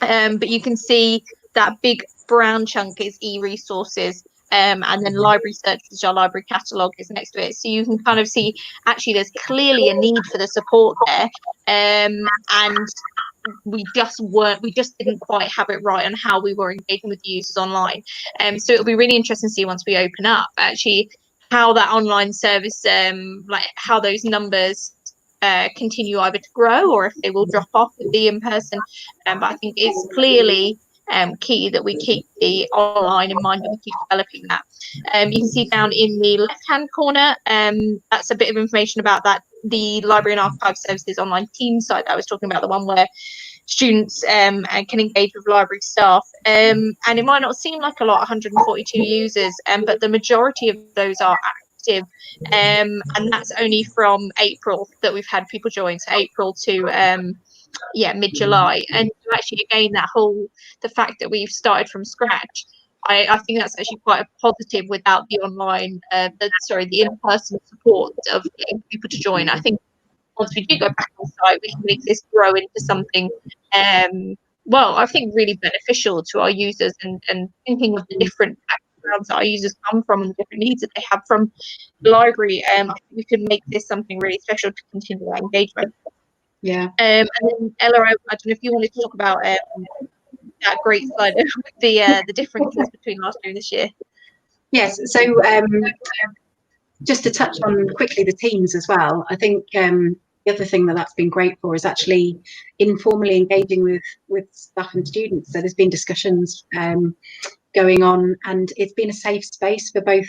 Speaker 3: But you can see that big brown chunk is e-resources, and then library search, which our library catalogue is next to it. So you can kind of see actually there's clearly a need for the support there, and we just didn't quite have it right on how we were engaging with the users online. So it'll be really interesting to see once we open up actually how that online service, like how those numbers continue either to grow or if they will drop off with the in-person. But I think it's clearly key that we keep the online in mind and we keep developing that. You can see down in the left-hand corner, that's a bit of information about that, the Library and Archive Services online team site that I was talking about, the one where students can engage with library staff. And it might not seem like a lot, 142 users, but the majority of those are active. And that's only from April that we've had people join, so April to mid-July. And actually, again, the fact that we've started from scratch, I think that's actually quite a positive without the online, the in-person support of getting people to join. I think once we do go back on site, we can make this grow into something, well, I think really beneficial to our users, and thinking of the different backgrounds that our users come from and the different needs that they have from the library. I think we could make this something really special to continue that engagement.
Speaker 2: Yeah.
Speaker 3: And then Ella, I don't know if you wanted to talk about that great slide with the differences between last year and this year.
Speaker 2: Yes. So just to touch on quickly the teams as well, I think the other thing that's been great for is actually informally engaging with staff and students. So there's been discussions going on, and it's been a safe space for both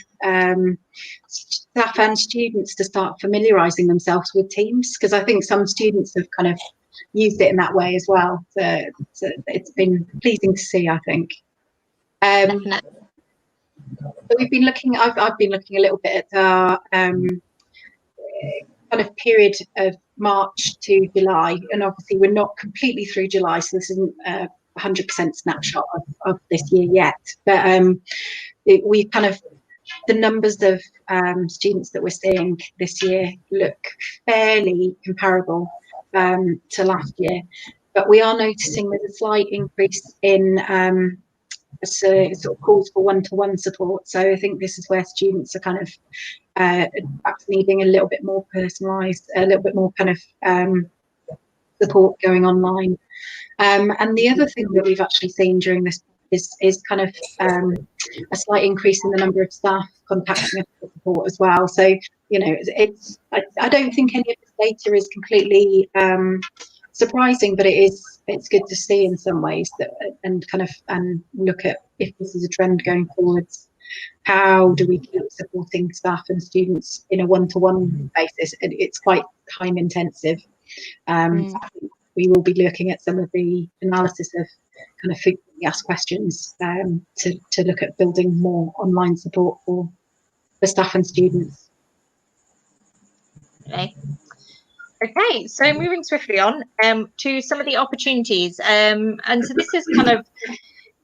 Speaker 2: staff and students to start familiarising themselves with Teams, because I think some students have kind of used it in that way as well. So it's been pleasing to see, I think. So we've been looking. I've been looking a little bit at our kind of period of March to July, and obviously we're not completely through July, so this isn't 100% snapshot of this year yet. But we kind of, the numbers of students that we're seeing this year look fairly comparable to last year, but we are noticing there's a slight increase in sort of calls for one-to-one support. So I think this is where students are kind of perhaps needing a little bit more personalised, a little bit more kind of support going online. And the other thing that we've actually seen during this is kind of a slight increase in the number of staff contacting us for support as well. So, you know, I don't think any of this data is completely surprising, but it's good to see in some ways, that and kind of look at if this is a trend going forwards. How do we keep supporting staff and students in a one-to-one basis? It's quite time intensive. We will be looking at some of the analysis of kind of frequently asked questions to look at building more online support for staff and students.
Speaker 3: Okay, so moving swiftly on to some of the opportunities. And so this is kind of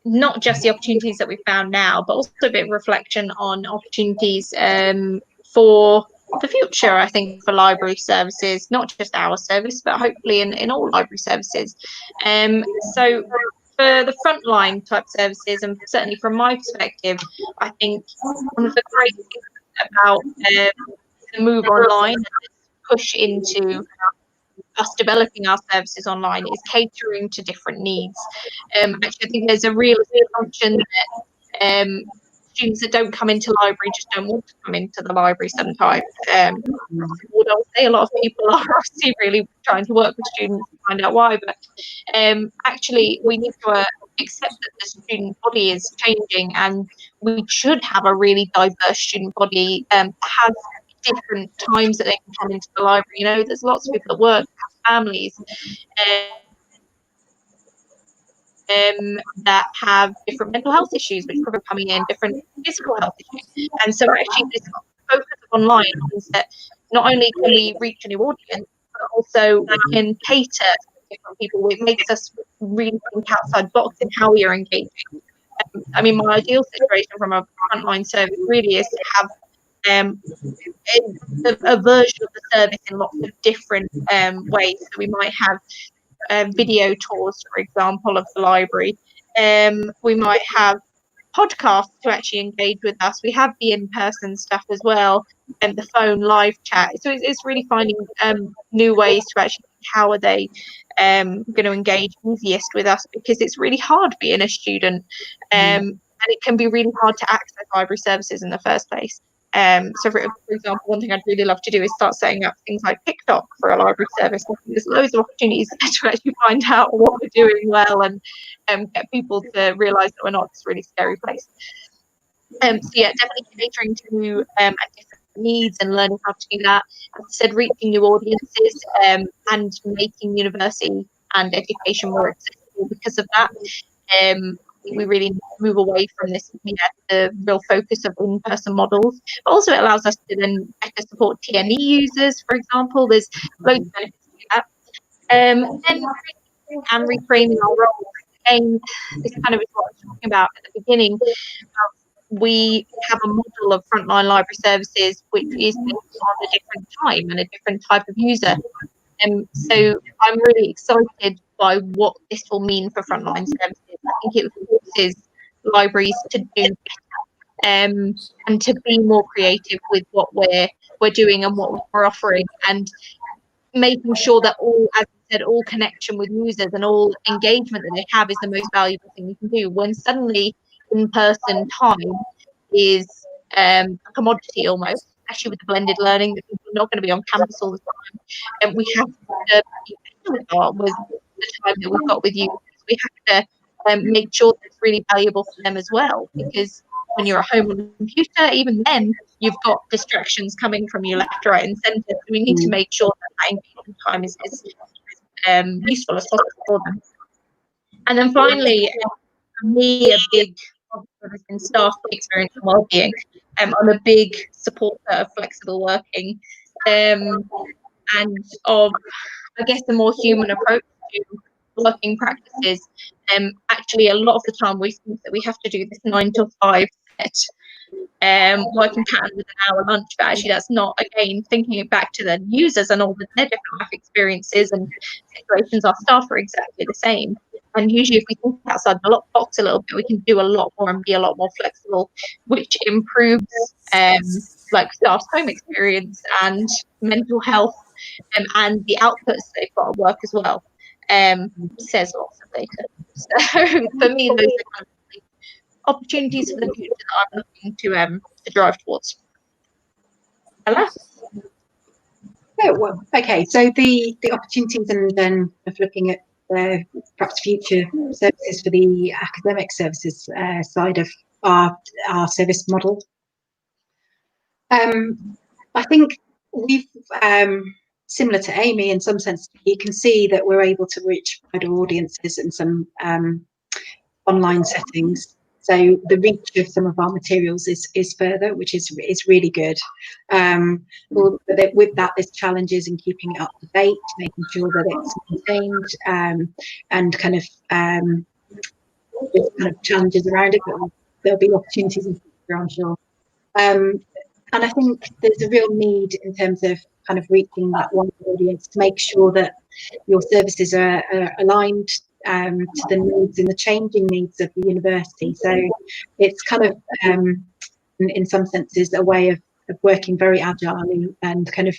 Speaker 3: not just the opportunities that we found now, but also a bit of reflection on opportunities for the future, I think, for library services, not just our service, but hopefully in all library services. So for the frontline type services, and certainly from my perspective, I think one of the great things about the move online, push into us developing our services online, is catering to different needs. Actually, I think there's a real assumption that students that don't come into library just don't want to come into the library sometimes. Although I say a lot of people are obviously really trying to work with students to find out why, but actually we need to accept that the student body is changing, and we should have a really diverse student body that has different times that they can come into the library. You know, there's lots of people that work, have families, that have different mental health issues, which are coming in, different physical health issues. And so actually this focus of online means that not only can we reach a new audience, but also we can cater to different people. It makes us really think outside the box in how we are engaging. I mean, my ideal situation from a frontline service really is to have a version of the service in lots of different ways. So we might have video tours, for example, of the library. We might have podcasts to actually engage with us. We have the in-person stuff as well, and the phone live chat. So it's really finding new ways to actually, how are they going to engage easiest with us, because it's really hard being a student, and it can be really hard to access library services in the first place. So for example, one thing I'd really love to do is start setting up things like TikTok for a library service. There's loads of opportunities to actually find out what we're doing well, and get people to realise that we're not this really scary place. So yeah, definitely catering to different needs and learning how to do that. As I said, reaching new audiences, and making university and education more accessible because of that. We really need to move away from this, the real focus of in-person models. But also it allows us to then better support TNE users, for example. There's loads of benefits to that. And reframing our roles. Again, this kind of is what I was talking about at the beginning. We have a model of frontline library services which is based on a different time and a different type of user. So I'm really excited by what this will mean for frontline services. I think it forces libraries to do better, and to be more creative with what we're doing and what we're offering, and making sure that all, as I said, all connection with users and all engagement that they have is the most valuable thing we can do. When suddenly in-person time is a commodity almost, especially with the blended learning, that people are not going to be on campus all the time, and we have to be better with the time that we've got with you. We have to make sure that it's really valuable for them as well, because when you're at home on the computer, even then you've got distractions coming from your left, right, and centre. So we need to make sure that engagement time is useful as possible for them. And then finally, for me, a big has been staff experience and well-being. I'm a big supporter of flexible working, and of, I guess, a more human approach to working practices. Actually, a lot of the time we think that we have to do this 9 to 5 set, working pattern with an hour lunch, but actually that's not, again, thinking it back to the users and all their different life experiences and situations. Our staff are exactly the same, and usually if we think outside the box a little bit, we can do a lot more and be a lot more flexible, which improves like staff's home experience and mental health, and the outputs they've got at work as well. Says lots of data. So for me, those are kind of opportunities for the future that I'm looking to drive towards. Ella?
Speaker 2: Oh, well, okay, so the opportunities and then of looking at perhaps future services for the academic services side of our service model. I think we've, similar to Amy in some sense, you can see that we're able to reach wider audiences in some online settings. So the reach of some of our materials is further, which is really good. But with that, there's challenges in keeping it up to date, making sure that it's maintained, and kind of there's kind of challenges around it, but there'll be opportunities in the future, I'm sure. And I think there's a real need in terms of kind of reaching that wider audience to make sure that your services are aligned to the needs and the changing needs of the university. So it's kind of, in some senses, a way of working very agilely and kind of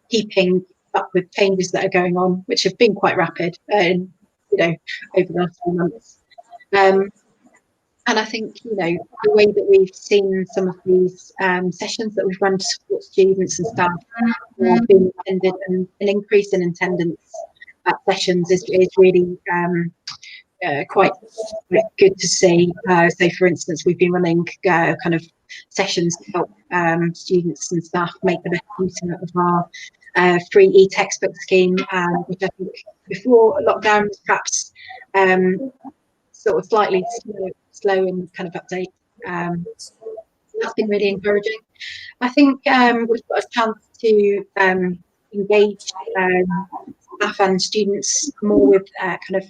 Speaker 2: keeping up with changes that are going on, which have been quite rapid, over the last few months. And I think, the way that we've seen some of these sessions that we've run to support students and staff being attended, and an increase in attendance at sessions is really quite good to see. So, for instance, we've been running kind of sessions to help students and staff make the best use of our free e-textbook scheme, which I think before lockdown was perhaps sort of slightly slow in kind of update. That's been really encouraging. I think we've got a chance to engage staff and students more with kind of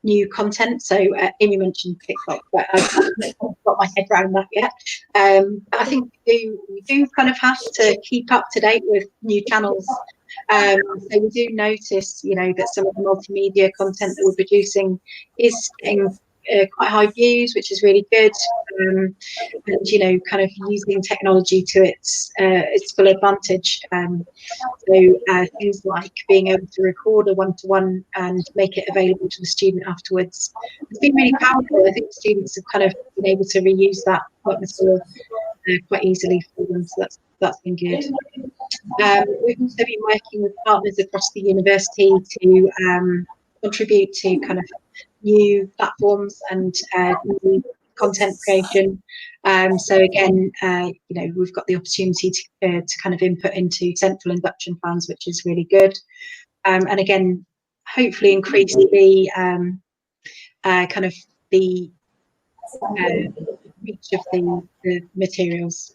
Speaker 2: new content. So Ammy mentioned TikTok, but I've not got my head around that yet. I think we do kind of have to keep up to date with new channels. So we do notice, that some of the multimedia content that we're producing is getting quite high views, which is really good, and kind of using technology to its full advantage. So things like being able to record a one-to-one and make it available to the student afterwards, it's been really powerful. I think students have kind of been able to reuse that material quite easily for them, so that's been good. We've also been working with partners across the university to contribute to kind of new platforms and new content creation. So again, we've got the opportunity to kind of input into central induction plans, which is really good. And again, hopefully increase the kind of the reach of the materials.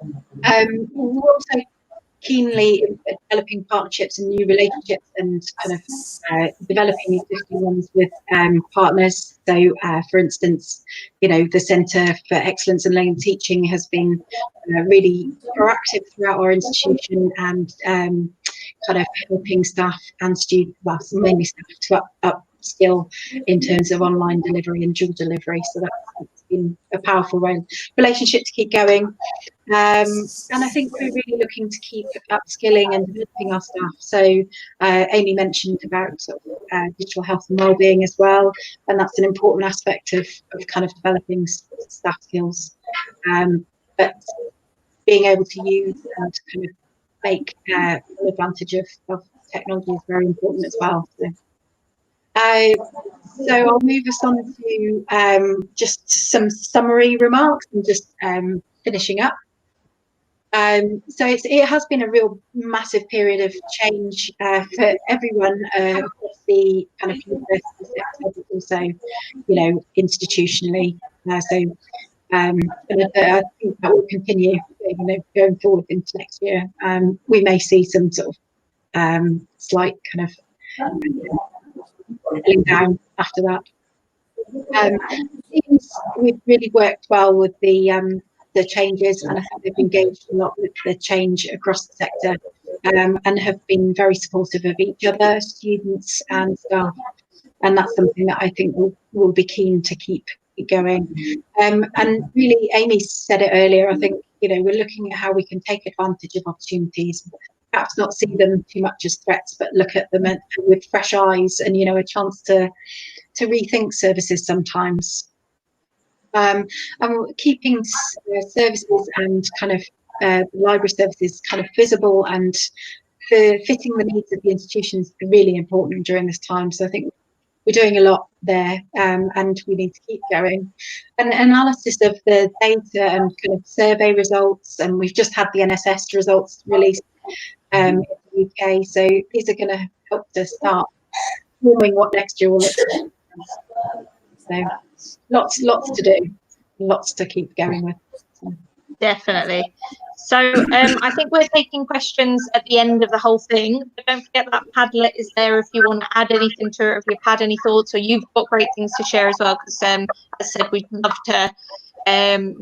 Speaker 2: We're also keenly developing partnerships and new relationships and kind of developing existing ones with partners. So, for instance, the Centre for Excellence in Learning and Teaching has been really proactive throughout our institution and kind of helping staff and students, well, mainly staff, to upskill in terms of online delivery and dual delivery. So that's been a powerful relationship to keep going. And I think we're really looking to keep upskilling and developing our staff. So Amy mentioned about sort of, digital health and wellbeing as well, and that's an important aspect of kind of developing staff skills. But being able to use and to kind of make full advantage of technology is very important as well. So I'll move us on to just some summary remarks and just finishing up. So it has been a real massive period of change for everyone across the kind of university sector, but also, you know, institutionally. And I think that will continue, you know, going forward into next year. We may see some sort of slight kind of settling down after that. We've really worked well with the changes, and I think they've engaged a lot with the change across the sector, and have been very supportive of each other, students and staff. And that's something that I think we'll be keen to keep going. And really, Amy said it earlier, I think, you know, we're looking at how we can take advantage of opportunities, perhaps not see them too much as threats, but look at them with fresh eyes and, you know, a chance to rethink services sometimes. And keeping services and kind of library services kind of visible and fitting the needs of the institutions is really important during this time. So I think we're doing a lot there, and we need to keep going. And analysis of the data and kind of survey results, and we've just had the NSS results released in the UK. So these are going to help to start forming what next year will look like. So lots to do, lots to keep going with. So.
Speaker 3: Definitely. So I think we're taking questions at the end of the whole thing. But don't forget that Padlet is there if you want to add anything to it, if you've had any thoughts or you've got great things to share as well. Because as I said, we'd love to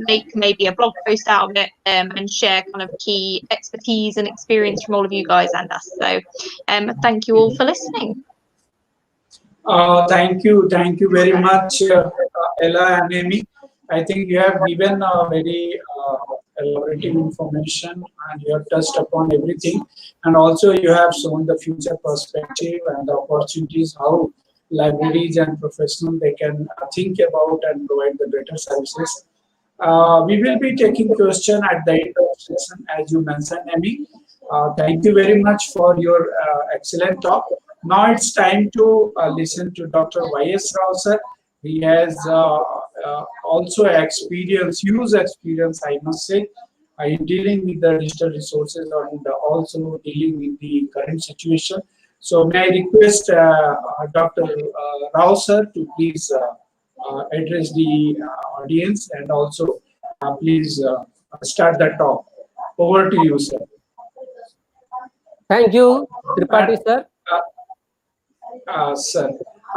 Speaker 3: make maybe a blog post out of it and share kind of key expertise and experience from all of you guys and us. So thank you all for listening.
Speaker 1: Thank you very much, Ella and Amy. I think you have given very elaborative information, and you have touched upon everything, and also you have shown the future perspective and the opportunities, how libraries and professionals they can think about and provide the better services. We will be taking question at the end of the session, as you mentioned, Ammy. Thank you very much for your excellent talk. Now it's time to listen to Dr. Y.S. Rao sir. He has also huge experience, I must say, in dealing with the digital resources and also dealing with the current situation. So may I request Dr. Rao sir to please address the audience, and also please start the talk. Over to you, sir.
Speaker 4: Thank you, Tripathi sir.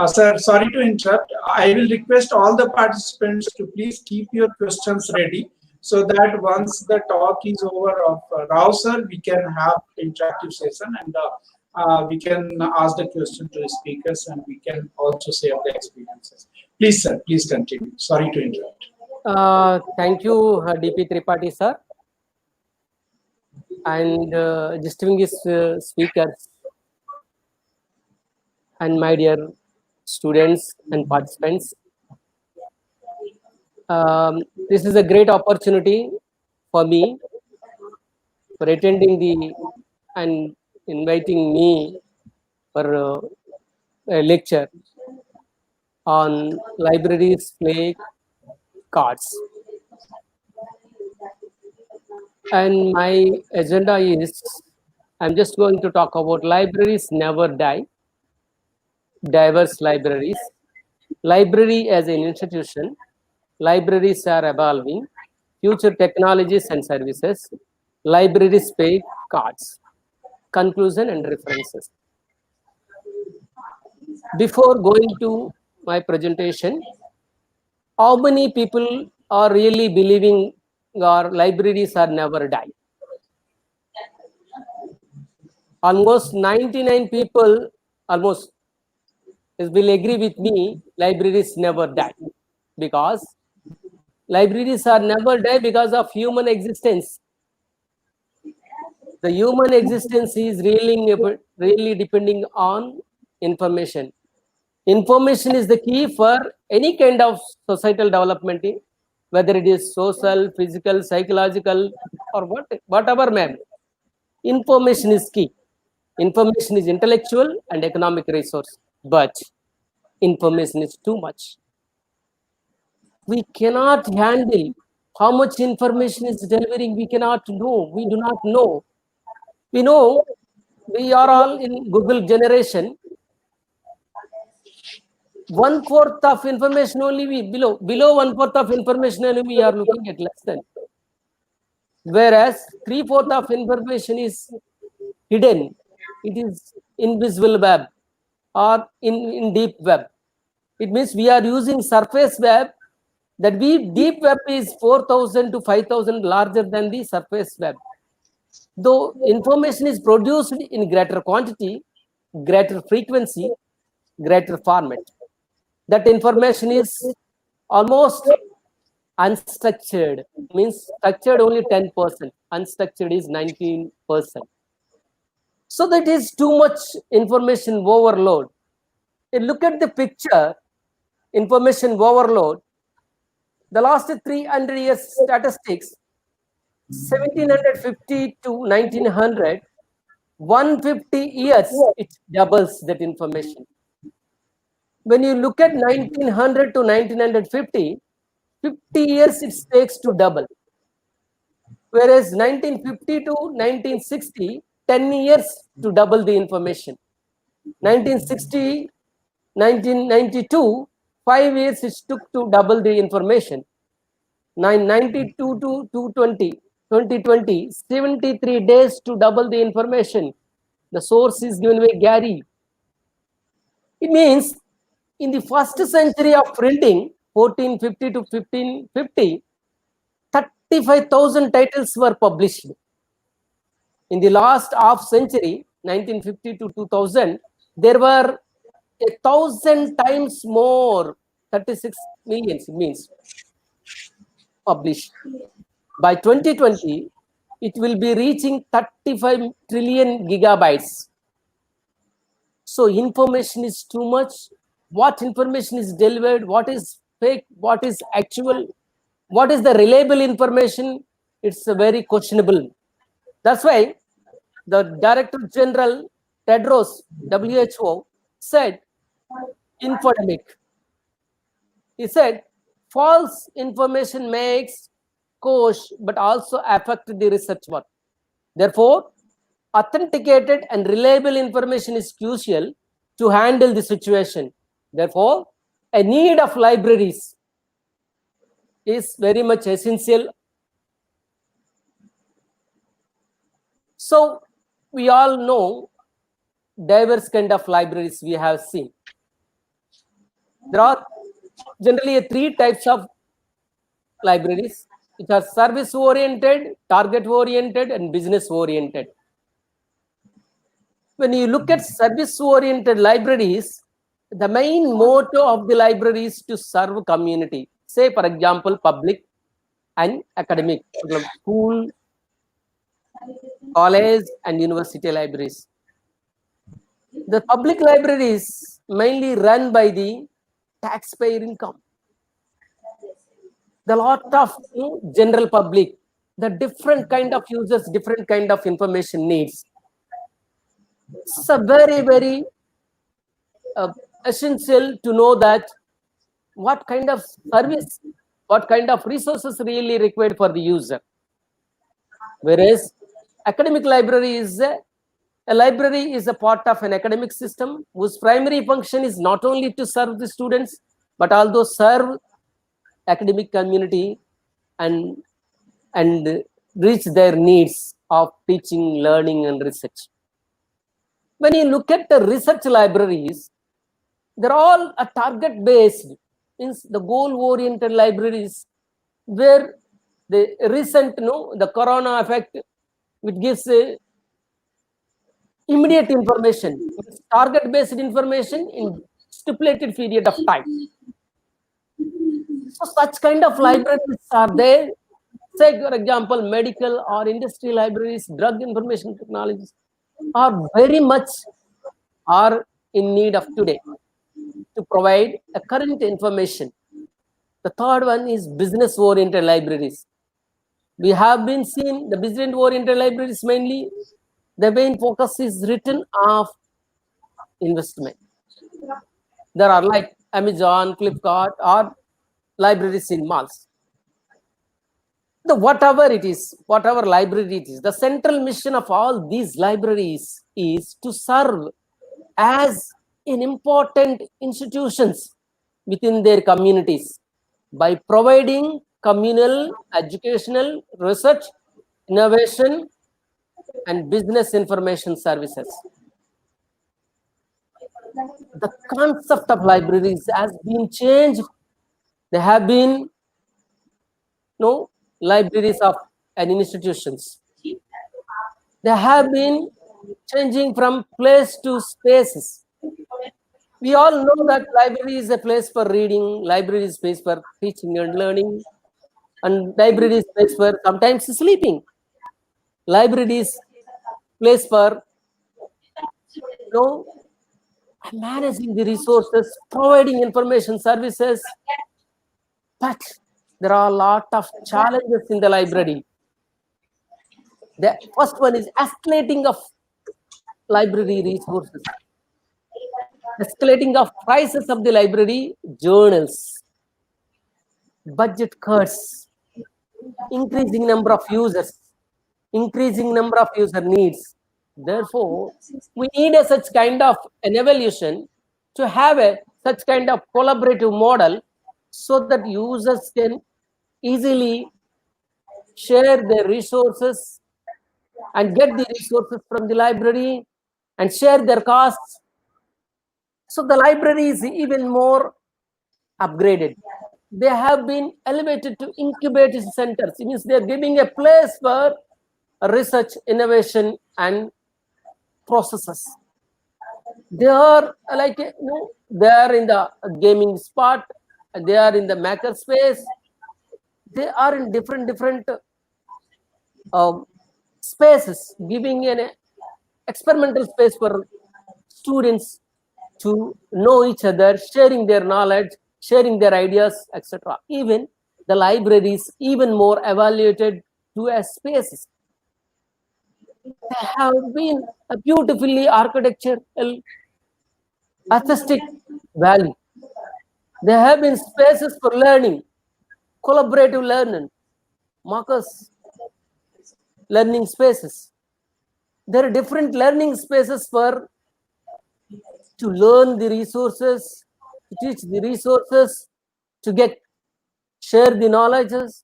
Speaker 1: Sir, sorry to interrupt. I will request all the participants to please keep your questions ready, so that once the talk is over of Rao sir, we can have interactive session, and we can ask the question to the speakers, and we can also share the experiences. Please, sir, please continue. Sorry to interrupt.
Speaker 4: Thank you, DP Tripathi sir, and distinguished speakers, and my dear students and participants. This is a great opportunity for me for attending and inviting me for a lecture on libraries play cards. And my agenda is, I'm just going to talk about libraries never die, diverse libraries, library as an institution, libraries are evolving, future technologies and services, libraries pay cards, conclusion and references. Before going to my presentation, how many people are really believing our libraries are never die? almost 99 people almost will agree with me, libraries never die, because libraries are never die because of human existence. The human existence is really depending on information. Information is the key for any kind of societal development, whether it is social, physical, psychological, or whatever man. Information is key. Information is intellectual and economic resource, but information is too much. We cannot handle how much information is delivering. We cannot know. We do not know. We know we are all in Google generation. 1/4 of information only below 1/4 of information only we are looking at less than. Whereas 3/4 of information is hidden. It is invisible web or in deep web. It means we are using surface web. That deep web is 4,000 to 5,000 larger than the surface web. Though information is produced in greater quantity, greater frequency, greater format, that information is almost unstructured, means structured only 10%, unstructured is 19%. So that is too much information overload. Look at the picture, information overload. The last 300 years statistics, 1750 to 1900, 150 years, it doubles that information. When you look at 1900 to 1950, 50 years it takes to double. Whereas 1950 to 1960, 10 years to double the information. 1960, 1992, 5 years it took to double the information. 992 to 2020, 73 days to double the information. The source is given by Gary. It means in the first century of printing, 1450 to 1550, 35,000 titles were published. In the last half century, 1950 to 2000, there were 1,000 times more, 36 millions, it means, published. By 2020, it will be reaching 35 trillion gigabytes. So information is too much. What information is delivered, what is fake, what is actual, what is the reliable information, it's very questionable. That's why the Director General Tedros, WHO, said infodemic. He said false information makes course but also affect the research work. Therefore, authenticated and reliable information is crucial to handle the situation. Therefore, a need of libraries is very much essential. So we all know diverse kind of libraries we have seen. There are generally 3 types of libraries, which are service oriented, target oriented, and business oriented. When you look at service oriented libraries, the main motto of the library is to serve community. Say, for example, public and academic, school, college, and university libraries. The public libraries mainly run by the taxpayer income. The lot of general public, the different kind of users, different kind of information needs. It's a very, very essential to know that what kind of service, what kind of resources really required for the user. Whereas academic library is a library is a part of an academic system whose primary function is not only to serve the students, but also serve academic community and reach their needs of teaching, learning, and research. When you look at the research libraries, they're all a target-based, means the goal-oriented libraries, where the recent, the corona effect, which gives immediate information, target-based information in stipulated period of time. So such kind of libraries are there. Say, for example, medical or industry libraries, drug information technologies are very much are in need of today to provide a current information. The third one is business-oriented libraries. We have been seeing the business-oriented libraries mainly. The main focus is return of investment. There are like Amazon, Flipkart, or libraries in malls. Whatever it is, whatever library it is, the central mission of all these libraries is to serve as in important institutions within their communities by providing communal, educational, research, innovation, and business information services. The concept of libraries has been changed. There have been libraries of an institutions. They have been changing from place to spaces. We all know that library is a place for reading, library is a place for teaching and learning, and library is a place for sometimes sleeping. Library is a place for managing the resources, providing information services. But there are a lot of challenges in the library. The first one is escalating of library resources, escalating of prices of the library journals, budget cuts, increasing number of users, increasing number of user needs. Therefore, we need such kind of an evolution to have such kind of collaborative model so that users can easily share their resources and get the resources from the library and share their costs. So the library is even more upgraded. They have been elevated to incubation centers. It means they're giving a place for research, innovation, and processes. They are like, they are in the gaming spot, they are in the maker space, they are in different spaces, giving an experimental space for students to know each other, sharing their knowledge, sharing their ideas, etc. Even the libraries, even more evaluated to as spaces. They have been a beautifully architectural, artistic value. There have been spaces for learning, collaborative learning, Marcus learning spaces. There are different learning spaces for to learn the resources, to teach the resources, to share the knowledges,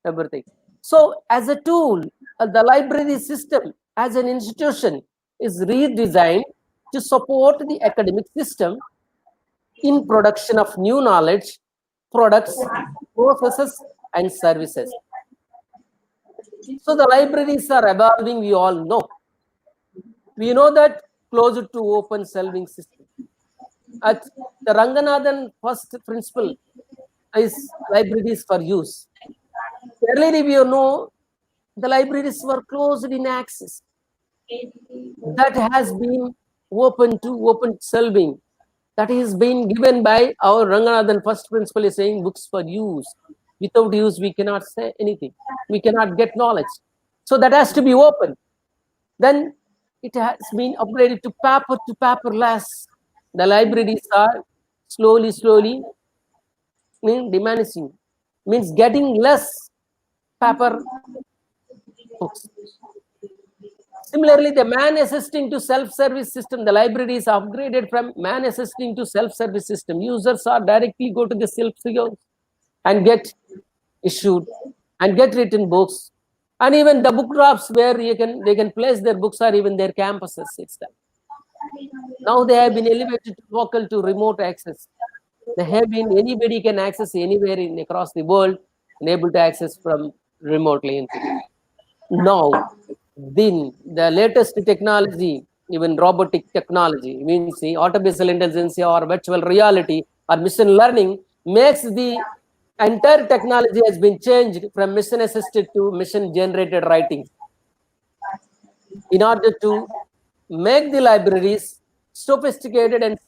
Speaker 4: everything. So as a tool, the library system as an institution is redesigned to support the academic system in production of new knowledge, products, processes, and services. So the libraries are evolving, we all know. We know that closer to open selving system. At the Ranganathan first principle is libraries for use. Earlier we know the libraries were closed in access. That has been open to open selving. That is being given by our Ranganathan first principle is saying books for use. Without use, we cannot say anything. We cannot get knowledge. So that has to be open. Then it has been upgraded to paperless. The libraries are slowly diminishing. Means getting less paper books. Similarly, the man assisting to self-service system, the library is upgraded from man assisting to self-service system. Users are directly go to the self-service and get issued and get written books. And even the book drops where they can place their books or even their campuses itself. Now they have been elevated to local to remote access. They have been anybody can access anywhere across the world and able to access from remotely. Now, then the latest technology even robotic technology, means the artificial intelligence or virtual reality or machine learning makes the entire technology has been changed from machine assisted to machine generated writing. In order to make the libraries sophisticated and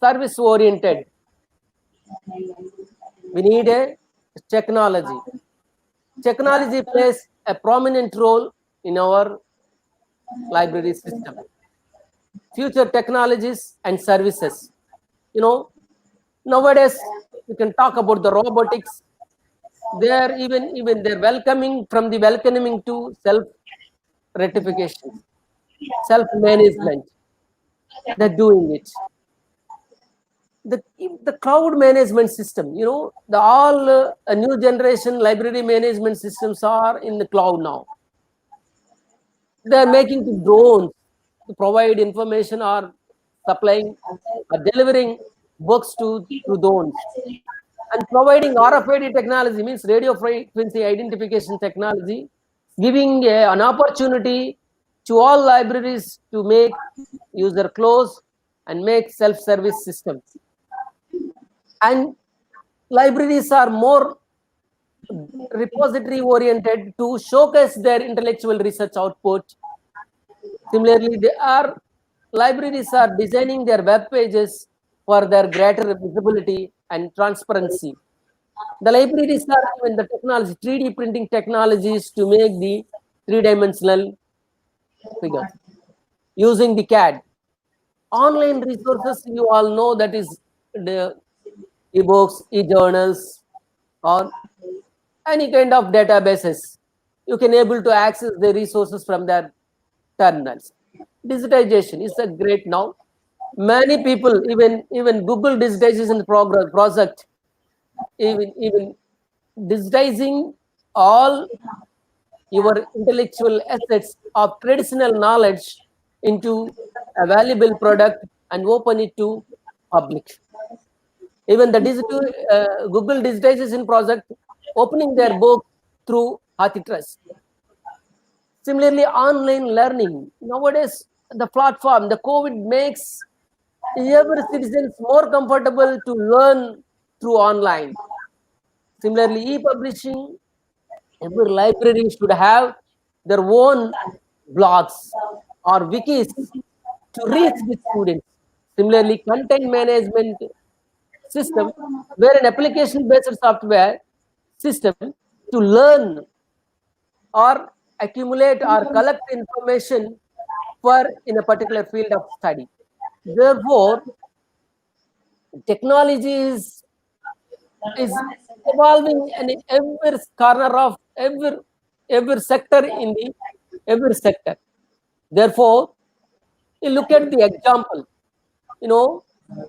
Speaker 4: service oriented, we need a technology. Technology plays a prominent role in our library system. Future technologies and services. Nowadays we can talk about the robotics. They are even they're welcoming from the welcoming to self rectification, self management. They're doing it. The cloud management system, the all new generation library management systems are in the cloud now. They're making the drones to provide information or supplying or delivering books to drones, and providing RFID technology, means radio frequency identification technology, giving an opportunity to all libraries to make user close and make self-service systems. And libraries are more repository oriented to showcase their intellectual research output. Similarly, libraries are designing their web pages for their greater visibility and transparency. The libraries are given the technology, 3D printing technologies to make the three-dimensional figures using the CAD. Online resources, you all know, that is the ebooks, e-journals, or any kind of databases. You can able to access the resources from their terminals. Digitization is a great now. Many people, even Google digitization project, even digitizing all your intellectual assets of traditional knowledge into a valuable product and open it to public. Even the digital Google digitization project opening their book through Hathitras. Similarly, online learning. Nowadays, the platform, the COVID makes every citizen more comfortable to learn through online. Similarly, e-publishing, every library should have their own blogs or wikis to reach the students. Similarly, content management system, where an application-based software system to learn or accumulate or collect information for in a particular field of study. Therefore, technology is evolving in every corner of every sector in the every sector. Therefore, you look at the example,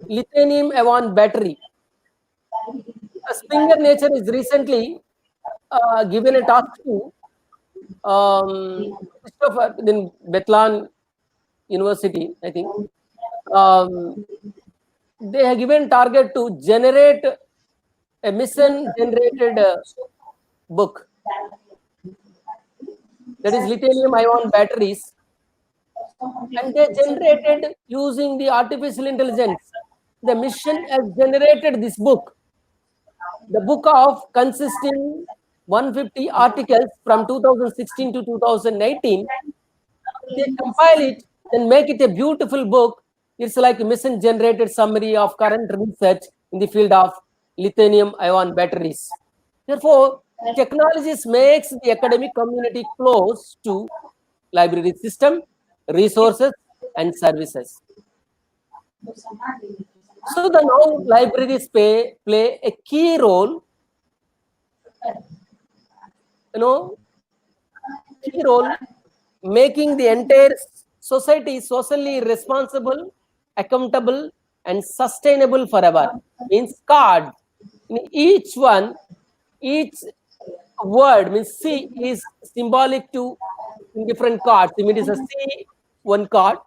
Speaker 4: lithium ion battery. Springer Nature is recently given a task to Christopher in Bethlehem University, I think. They have given target to generate a mission-generated book. That is lithium-ion batteries. And they generated using the artificial intelligence. The mission has generated this book. The book of consisting 150 articles from 2016 to 2019. They compile it and make it a beautiful book. It's like a mission-generated summary of current research in the field of lithium-ion batteries. Therefore, technologies makes the academic community close to library system, resources, and services. So the now libraries play a key role, making the entire society socially responsible, accountable, and sustainable forever. Means card. Each word means C is symbolic to different cards. It is a C one card,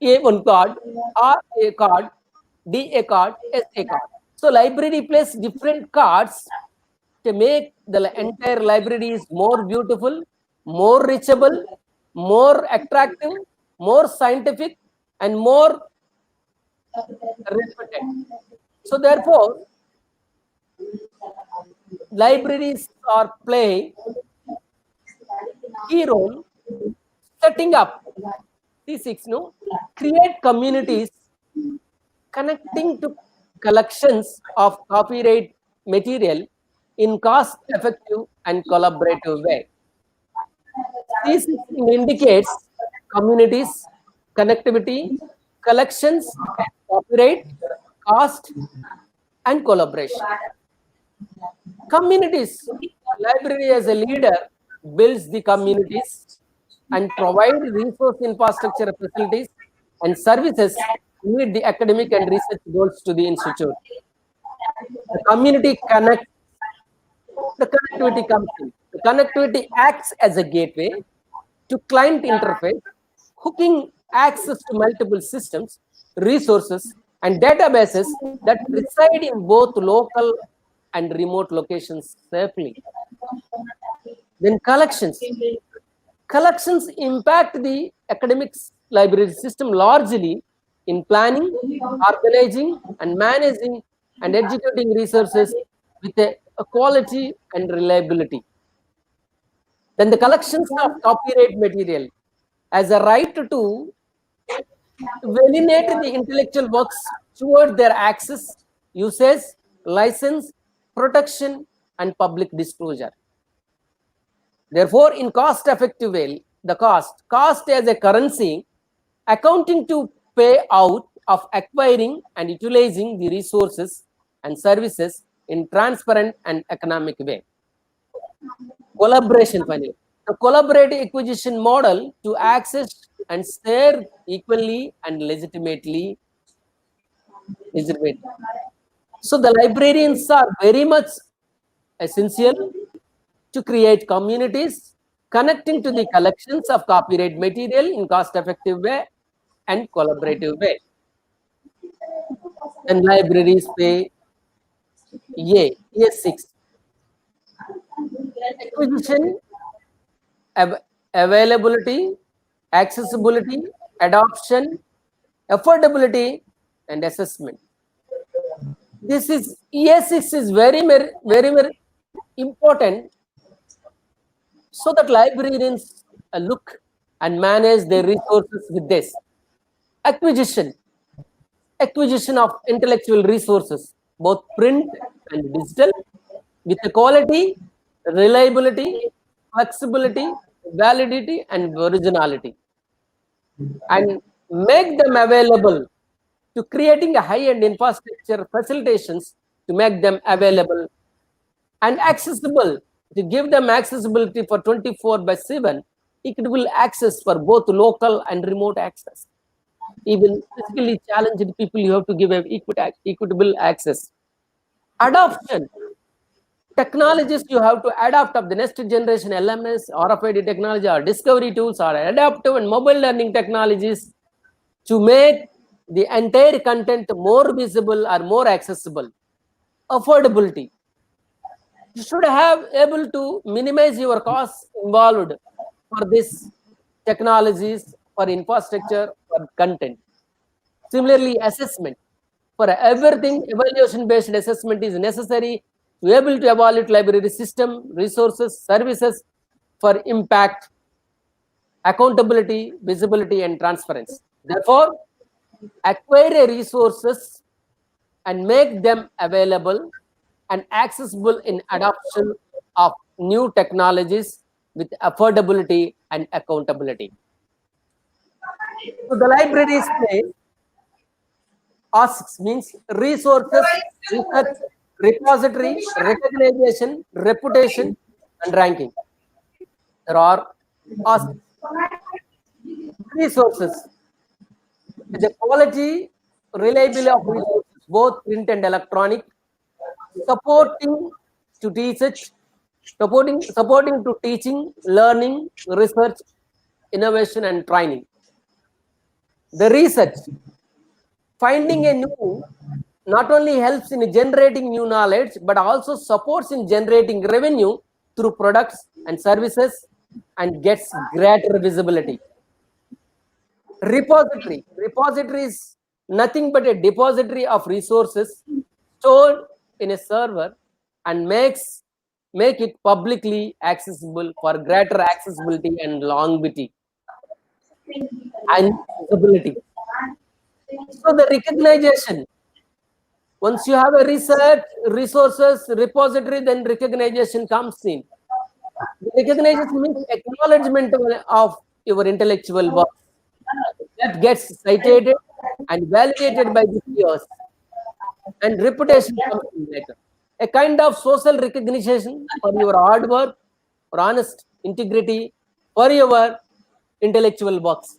Speaker 4: A one card, R a card, D a card, S a card. So library plays different cards to make the entire libraries more beautiful, more reachable, more attractive, more scientific, and more reputed. So therefore, libraries are playing key role setting up C6, create communities connecting to collections of copyright material in cost-effective and collaborative way. C6 indicates communities, connectivity, collections, copyright, cost, and collaboration. Communities, library as a leader builds the communities and provide resource infrastructure facilities and services to meet the academic and research goals to the institute. The community connects, the connectivity comes in. The connectivity acts as a gateway to client interface, hooking access to multiple systems, resources, and databases that reside in both local and remote locations safely. Then collections. Collections impact the academics library system largely in planning, organizing, and managing and executing resources with a quality and reliability. Then the collections of copyright material as a right to validate the intellectual works toward their access, usage, license, protection, and public disclosure. Therefore, in cost-effective way, the cost as a currency, accounting to pay out of acquiring and utilizing the resources and services in transparent and economic way. Collaboration finally. The collaborative acquisition model to access and share equally and legitimately. So the librarians are very much essential to create communities connecting to the collections of copyright material in cost-effective way and collaborative way. And libraries pay A6. Acquisition, availability, accessibility, adoption, affordability, and assessment. This is EA6 is very important so that librarians look and manage their resources with this. Acquisition of intellectual resources, both print and digital, with the quality, reliability, flexibility, validity, and originality, and make them available to creating a high-end infrastructure facilitations to make them available and accessible, to give them accessibility for 24/7, equitable access for both local and remote access. Even physically challenged people, you have to give equitable access. Adoption. Technologies you have to adapt of the next generation LMS, RFID technology, or discovery tools, or adaptive and mobile learning technologies to make the entire content more visible or more accessible. Affordability. You should have able to minimize your costs involved for this technologies, for infrastructure, for content. Similarly, assessment. For everything, evaluation-based assessment is necessary to be able to evaluate library system, resources, services for impact, accountability, visibility, and transparency. Therefore, acquire resources and make them available and accessible in adoption of new technologies with affordability and accountability. So the libraries play asks means resources, research, repository, recognition, reputation, and ranking. There are asks. Resources. The quality, reliability of resources, both print and electronic, supporting to research, supporting to teaching, learning, research, innovation, and training. The research, finding a new, not only helps in generating new knowledge, but also supports in generating revenue through products and services and gets greater visibility. Repository is nothing but a depository of resources stored in a server and make it publicly accessible for greater accessibility and longevity and usability. So the recognition, once you have a research, resources, repository, then recognition comes in. The recognition means acknowledgement of your intellectual work that gets cited and validated by the peers, and reputation comes in later. A kind of social recognition for your hard work or honest integrity for your intellectual works.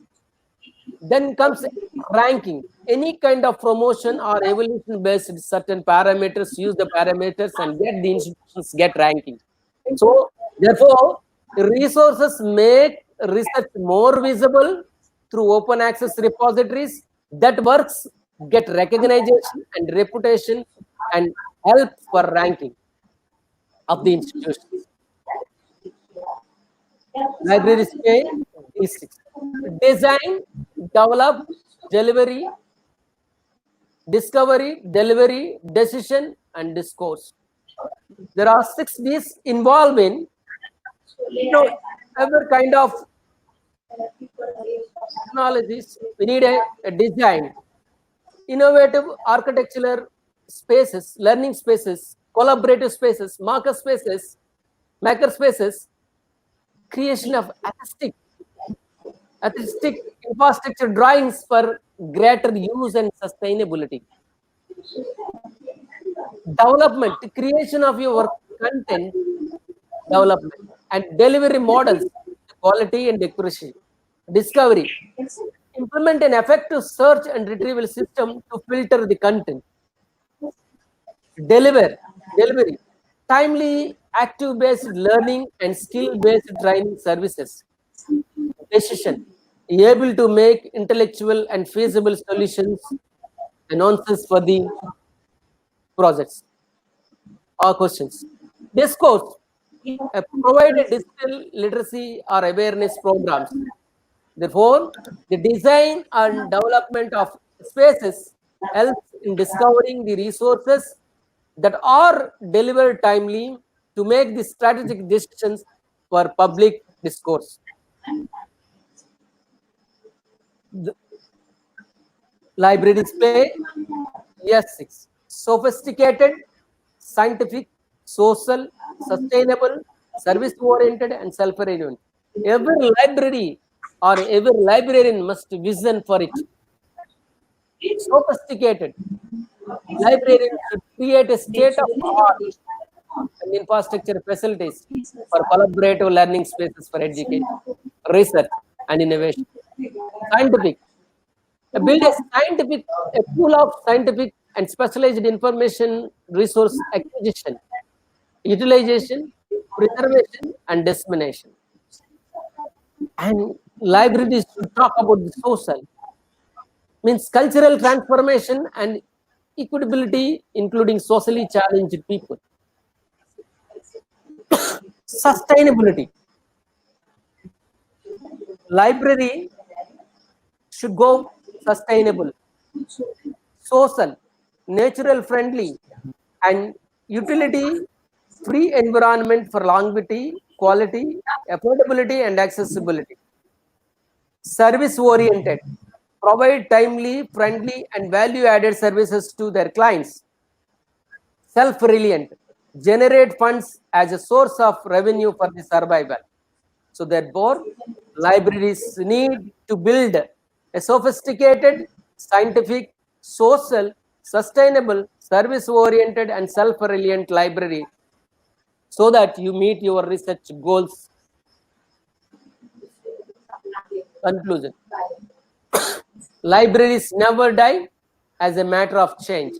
Speaker 4: Then comes ranking. Any kind of promotion or evolution based certain parameters, use the parameters and get the institutions get ranking. So therefore, resources make research more visible through open access repositories. That works get recognition and reputation and help for ranking of the institutions. Libraries pay these six: design, develop, delivery, discovery, delivery, decision, and discourse. There are 6 Ds involved in every kind of technologies. We need a design, innovative architectural spaces, learning spaces, collaborative spaces, maker spaces, creation of artistic infrastructure drawings for greater use and sustainability. Development, creation of your content development and delivery models, quality and accuracy. Discovery, implement an effective search and retrieval system to filter the content. Delivery, timely active based learning and skill based training services. Decision, able to make intellectual and feasible solutions and answers for the projects or questions. Discourse, provide a digital literacy or awareness programs. Therefore, the design and development of spaces helps in discovering the resources that are delivered timely to make the strategic decisions for public discourse. The libraries play yes6: sophisticated, scientific, social, sustainable, service-oriented, and self-reliant. Every library or every librarian must vision for it. Sophisticated. Librarians should create a state-of-art and infrastructure facilities for collaborative learning spaces for education, research, and innovation. Scientific. Build a pool of scientific and specialized information resource acquisition, utilization, preservation, and dissemination. And libraries should talk about the social, means cultural transformation and equitability, including socially challenged people. Sustainability. Library should go sustainable, social, natural friendly, and utility free environment for longevity, quality, affordability, and accessibility. Service oriented, provide timely, friendly, and value added services to their clients. Self reliant, generate funds as a source of revenue for the survival. So therefore, libraries need to build a sophisticated, scientific, social, sustainable, service-oriented, and self-reliant library so that you meet your research goals. Conclusion. Libraries never die as a matter of change.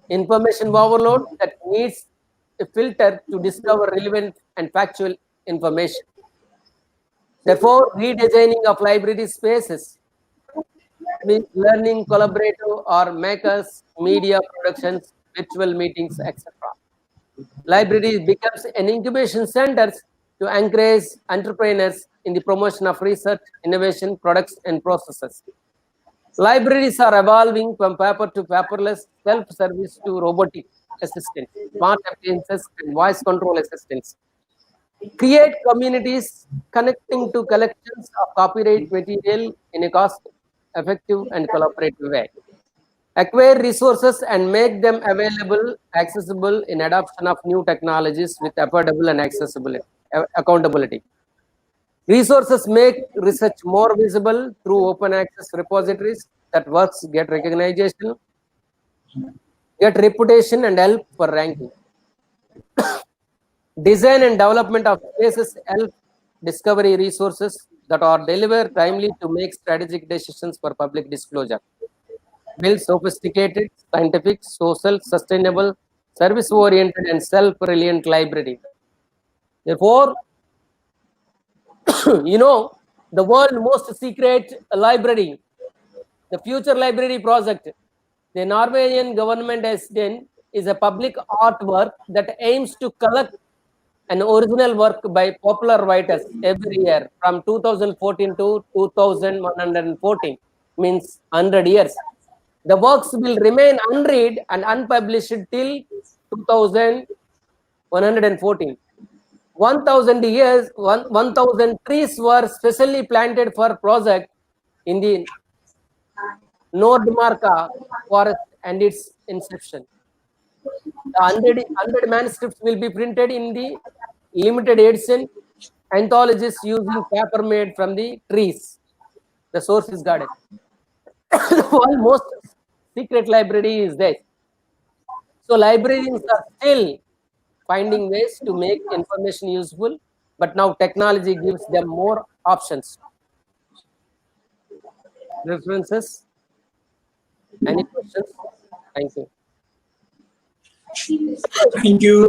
Speaker 4: Information overload that needs a filter to discover relevant and factual information. Therefore, redesigning of library spaces with learning, collaborative, or makers, media productions, virtual meetings, etc. Libraries becomes an incubation center to encourage entrepreneurs, in the promotion of research, innovation, products, and processes. Libraries are evolving from paper to paperless, self-service to robotic assistants, smart appliances, and voice control assistants. Create communities connecting to collections of copyright material in a cost-effective and collaborative way. Acquire resources and make them available, accessible in adoption of new technologies with affordable and accountability. Resources make research more visible through open access repositories that works get recognition, get reputation, and help for ranking. Design and development of spaces help discovery resources that are delivered timely to make strategic decisions for public disclosure. Build sophisticated, scientific, social, sustainable, service-oriented, and self-reliant library. Therefore, the world's most secret library, the Future Library Project, the Norwegian government has done, is a public artwork that aims to collect an original work by popular writers every year from 2014 to 2114, means 100 years. The works will remain unread and unpublished till 2114. 1,000 trees were specially planted for project in the Nordmarka forest and its inception. The 100 manuscripts will be printed in the limited edition anthologies using paper made from the trees. The source is guarded. The world's most secret library is this. So librarians are still finding ways to make information useful, but now technology gives them more options. References? Any questions? Thank you.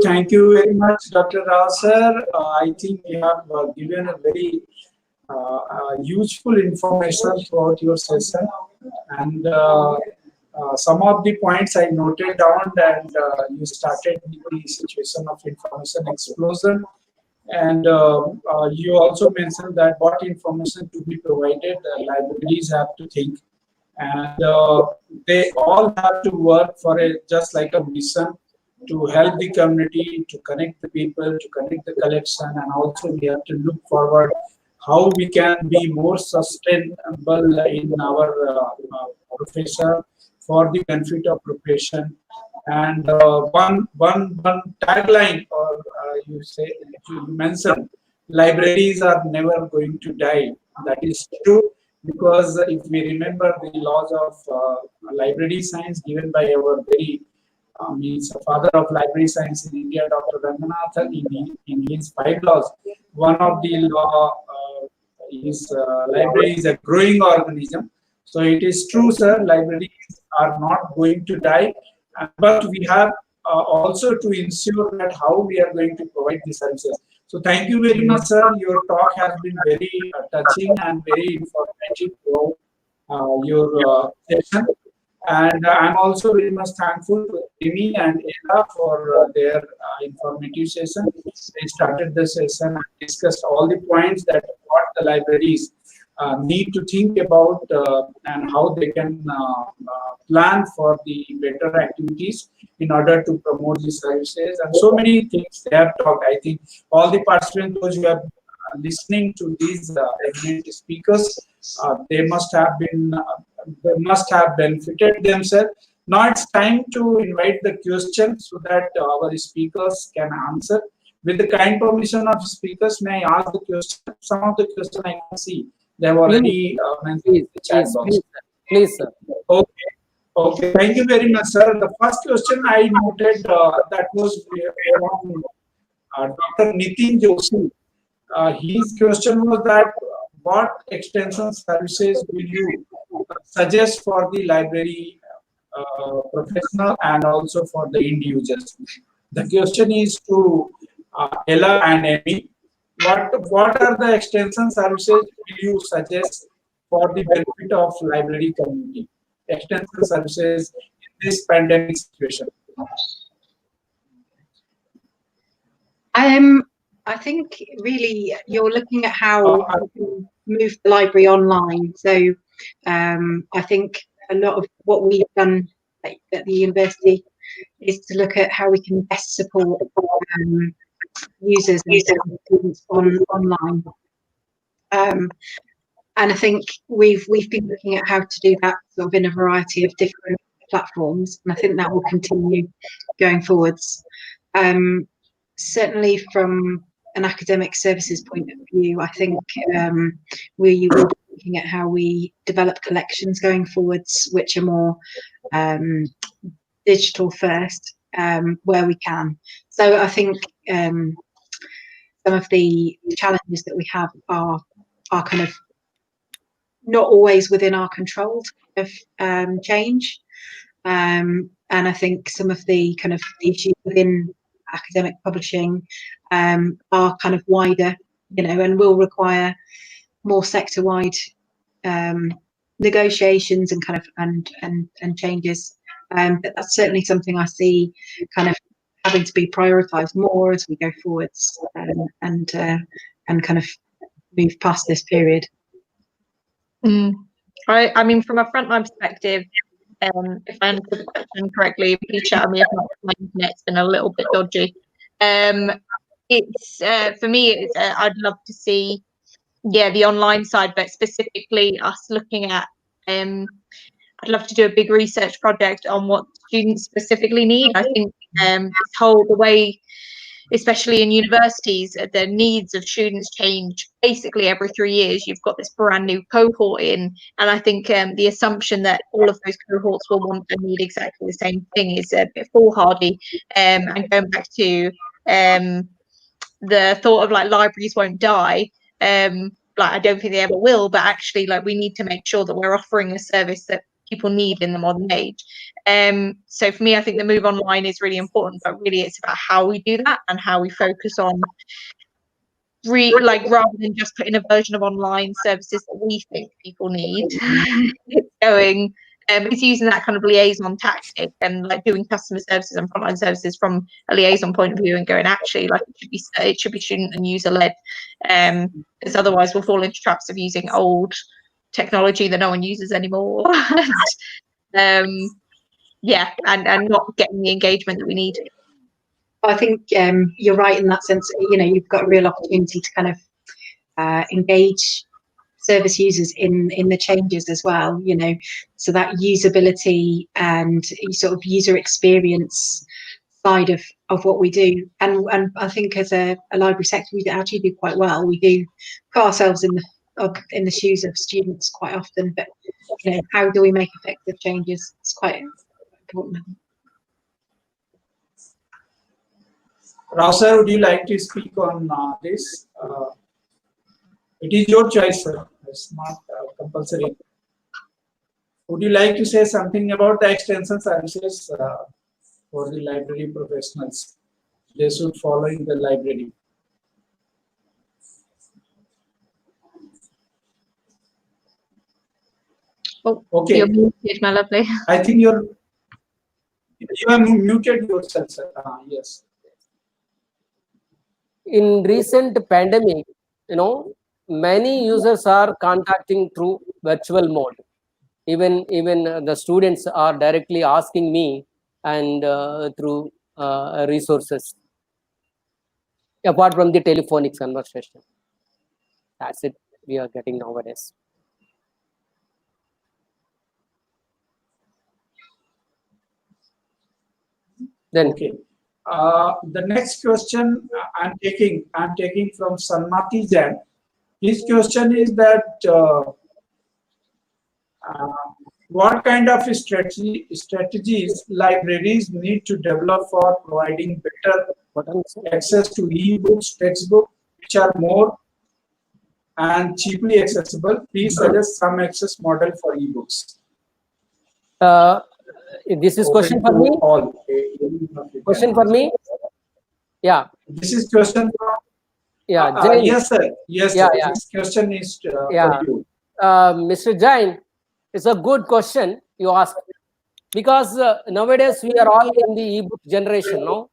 Speaker 1: Thank you very much, Dr. Rao sir. I think you have given a very useful information throughout your session, and some of the points I noted down, and you started with the situation of information explosion, and you also mentioned that what information to be provided, libraries have to think, and they all have to work for just like a mission to help the community, to connect the people, to connect the collection, and also we have to look forward how we can be more sustainable in our profession for the benefit of profession. And one tagline, or you mentioned, libraries are never going to die. That is true, because if we remember the laws of library science given by our very means father of library science in India, Dr. Ranganathan, in his 5 laws, one of the law is library is a growing organism. So it is true, sir, libraries are not going to die, but we have also to ensure that how we are going to provide the services. So thank you very much, sir. Your talk has been very touching and very informative throughout your session. And I'm also very much thankful to Ammy and Ella for their informative session. They started the session and discussed all the points that what the libraries need to think about and how they can plan for the better activities in order to promote the services. And so many things they have talked. I think all the participants, those who have listening to these eminent speakers, they must have benefited themselves. Now it's time to invite the questions so that our speakers can answer. With the kind permission of speakers, may I ask the question? Some of the questions I can see they have already mentioned in the chat box.
Speaker 4: Please, sir.
Speaker 1: Okay. Thank you very much, sir. The first question I noted that was from Dr. Nitin Joshi. His question was that what extension services will you suggest for the library professional and also for the individuals? The question is to Ella and Ammy. What are the extension services will you suggest for the benefit of library community? Extension services in this pandemic situation.
Speaker 2: I think really you're looking at how we can move the library online. So I think a lot of what we've done at the university is to look at how we can best support users and students online. And I think we've been looking at how to do that sort of in a variety of different platforms, and I think that will continue going forwards. Certainly from an academic services point of view, I think we will be looking at how we develop collections going forwards, which are more digital first, where we can. So I think some of the challenges that we have are kind of not always within our control to kind of change. And I think some of the kind of issues within academic publishing are kind of wider, you know, and will require more sector-wide negotiations and kind of and changes. But that's certainly something I see kind of having to be prioritised more as we go forwards and kind of move past this period.
Speaker 3: I mean, from a frontline perspective, if I understood the question correctly, please shout at me if not, my internet's been a little bit dodgy. It's for me, it's, I'd love to see, the online side, but specifically us looking at, I'd love to do a big research project on what students specifically need. I think the way, especially in universities, the needs of students change basically every 3 years. You've got this brand new cohort in, and I think the assumption that all of those cohorts will want and need exactly the same thing is a bit foolhardy. And going back to the thought of like libraries won't die, like I don't think they ever will, but actually like we need to make sure that we're offering a service that people need in the modern age. So for me, I think the move online is really important, but really it's about how we do that and how we focus on rather than just putting a version of online services that we think people need. It's using that kind of liaison tactic and like doing customer services and frontline services from a liaison point of view and going, actually, like it should be student and user led, because otherwise we'll fall into traps of using old technology that no one uses anymore. And not getting the engagement that we need.
Speaker 2: I think you're right in that sense. You know, you've got a real opportunity to kind of engage service users in the changes as well, you know, so that usability and sort of user experience side of what we do. And I think as a library sector, we actually do quite well. We do put ourselves in the shoes of students quite often, but you know, how do we make effective changes? It's quite important.
Speaker 1: Rao sir, would you like to speak on this? It is your choice, sir. It's not compulsory. Would you like to say something about the extension services for the library professionals? They should follow in the library.
Speaker 3: Oh,
Speaker 1: okay.
Speaker 3: You're muted, my lovely.
Speaker 1: I think you have muted yourself, sir. Yes.
Speaker 4: In recent pandemic, you know, many users are contacting through virtual mode. Even the students are directly asking me and through resources apart from the telephonic conversation. That's it we are getting nowadays. Then
Speaker 1: okay. The next question I'm taking from Sanmati Jain. His question is that what kind of strategies libraries need to develop for providing better access to e-books, textbooks, which are more and cheaply accessible? Please suggest some access model for e-books.
Speaker 4: This is question for me. Question for me. Yeah.
Speaker 1: This is question from.
Speaker 4: Yeah.
Speaker 1: Yes, sir. Yes,
Speaker 4: yeah,
Speaker 1: sir.
Speaker 4: Yeah.
Speaker 1: This question is for you.
Speaker 4: Mr. Jain, it's a good question you ask, because nowadays we are all in the e-book generation, no?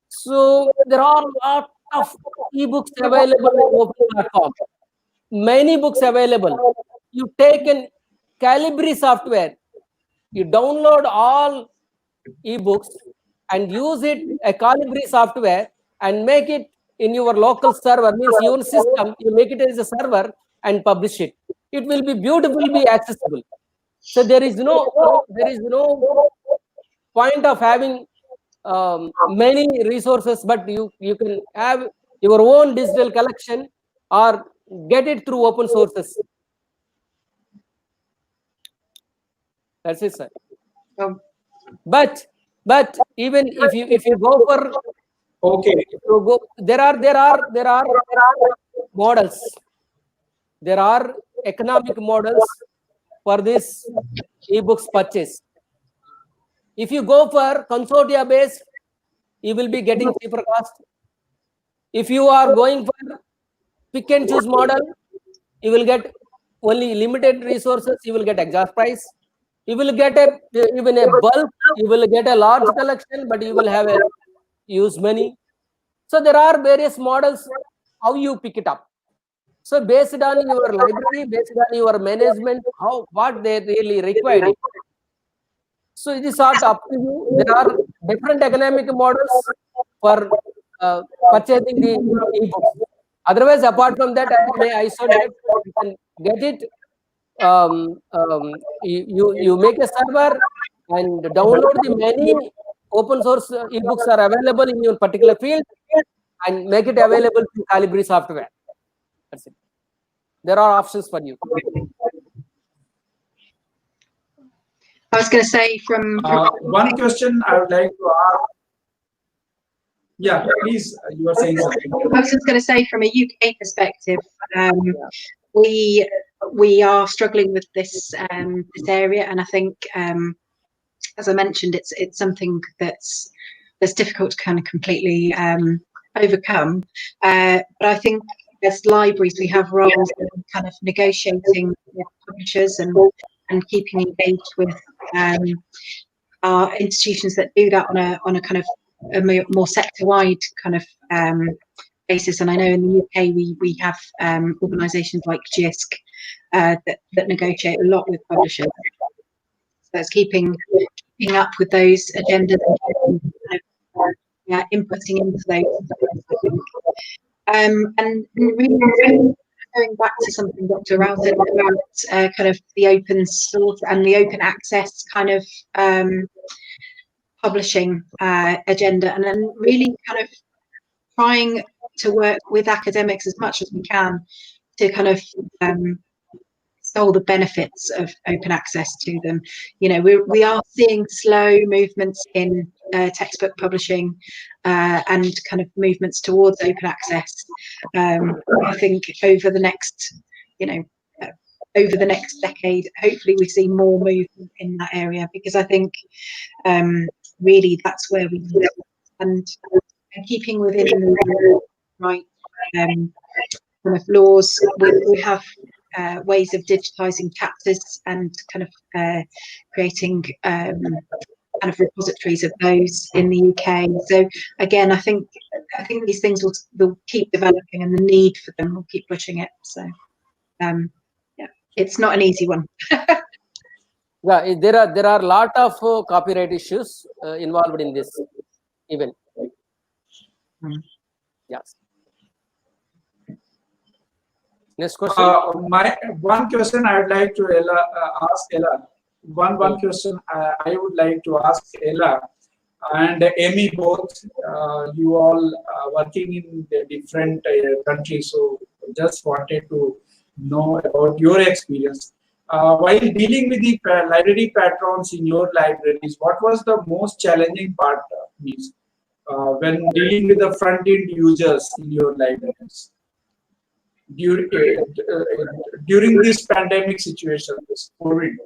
Speaker 4: So there are a lot of ebooks available in open platform. Many books available. You take an Calibri software, you download all ebooks and use it a Calibri software and make it in your local server, means your system, you make it as a server and publish it. It will be beautifully accessible. So there is no point of having many resources, but you can have your own digital collection or get it through open sources. That's it, sir. But even if you go for there are models. There are economic models for this ebooks purchase. If you go for consortia based, you will be getting cheaper cost. If you are going for pick and choose model, you will get only limited resources. You will get exhaust price. You will get even a bulk. You will get a large collection, but you will have a use money. So there are various models how you pick it up. So based on your library, based on your management, what they really require. So it is not up to you. There are different economic models for purchasing the ebooks. Otherwise, apart from that, I may isolate. You can get it. You make a server and download the many open source ebooks are available in your particular field and make it available to Calibri software. That's it. There are options for you.
Speaker 2: I was going to say from
Speaker 1: one question I would like to ask. Yeah, please, you are saying something.
Speaker 2: I was just going to say from a UK perspective, we are struggling with this this area, and I think, as I mentioned, it's something that's difficult to kind of completely overcome. But I think as libraries, we have roles in kind of negotiating with publishers and keeping engaged with our institutions that do that on a kind of a more sector-wide kind of basis. And I know in the UK we have organisations like GISC that negotiate a lot with publishers. So it's keeping up with those agendas and inputting into those. And really going back to something Dr. Rao said about kind of the open source and the open access kind of publishing agenda, and then really kind of trying to work with academics as much as we can to kind of sell the benefits of open access to them. You know, we are seeing slow movements in textbook publishing and kind of movements towards open access. I think over the next, over the next decade, hopefully we see more movement in that area, because I think really that's where we need, and keeping within the right kind of laws. We have ways of digitizing chapters and kind of creating kind of repositories of those in the UK. So again, I think these things will keep developing, and the need for them will keep pushing it. So yeah, it's not an easy one.
Speaker 4: Yeah, there are a lot of copyright issues involved in this event. Yes. Next question.
Speaker 1: My one question I would like to ask Ella. One question I would like to ask Ella and Ammy both. You all working in the different countries, so just wanted to know about your experience. While dealing with the library patrons in your libraries, what was the most challenging part when dealing with the front-end users in your libraries? During this pandemic situation, this COVID,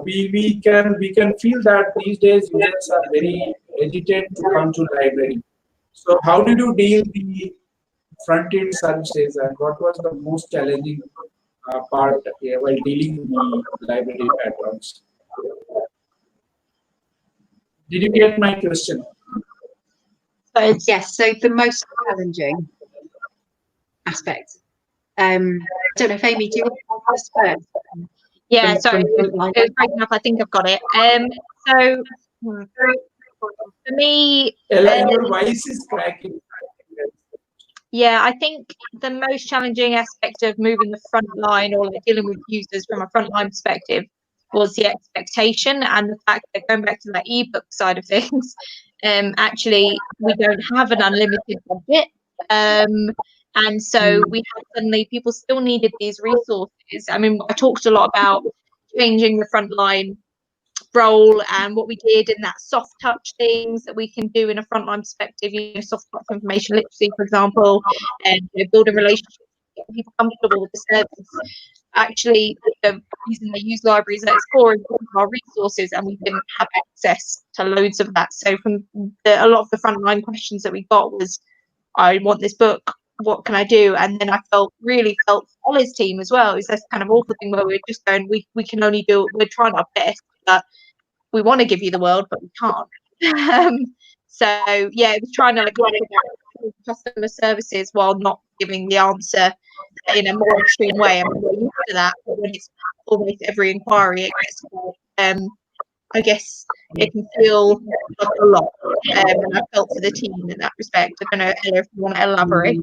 Speaker 1: we can feel that these days users are very hesitant to come to library. So how did you deal the front-end services, and what was the most challenging part while dealing with the library patrons? Did you get my question?
Speaker 2: But yes, so the most challenging aspect. I don't know if Amy, do you want to first?
Speaker 3: Yeah,
Speaker 2: From-
Speaker 3: sorry,
Speaker 2: from
Speaker 3: it
Speaker 2: frontline.
Speaker 3: was breaking up. I think I've got it. So for me,
Speaker 1: Ella, your voice is cracking.
Speaker 3: yeah, I think the most challenging aspect of moving the front line or like dealing with users from a frontline perspective was the expectation and the fact that going back to that ebook side of things, actually we don't have an unlimited budget. And so we had suddenly people still needed these resources. I mean, I talked a lot about changing the frontline role and what we did in that soft touch things that we can do in a frontline perspective, soft touch information literacy, for example, and building relationships, getting people comfortable with the service. Actually, the reason they use libraries at its core is because of our resources, and we didn't have access to loads of that. So from a lot of the frontline questions that we got was, I want this book, what can I do? And then I really felt Ollie's team as well. Is this kind of awful thing where we're just going, we can only do, we're trying our best, but we want to give you the world, but we can't. So yeah, it was trying to like customer services while not giving the answer in a more extreme way. I mean, we're used to that, but when it's almost every inquiry, it gets, I guess it can feel like a lot. And I felt for the team in that respect. I don't know, Ella, if you want to elaborate.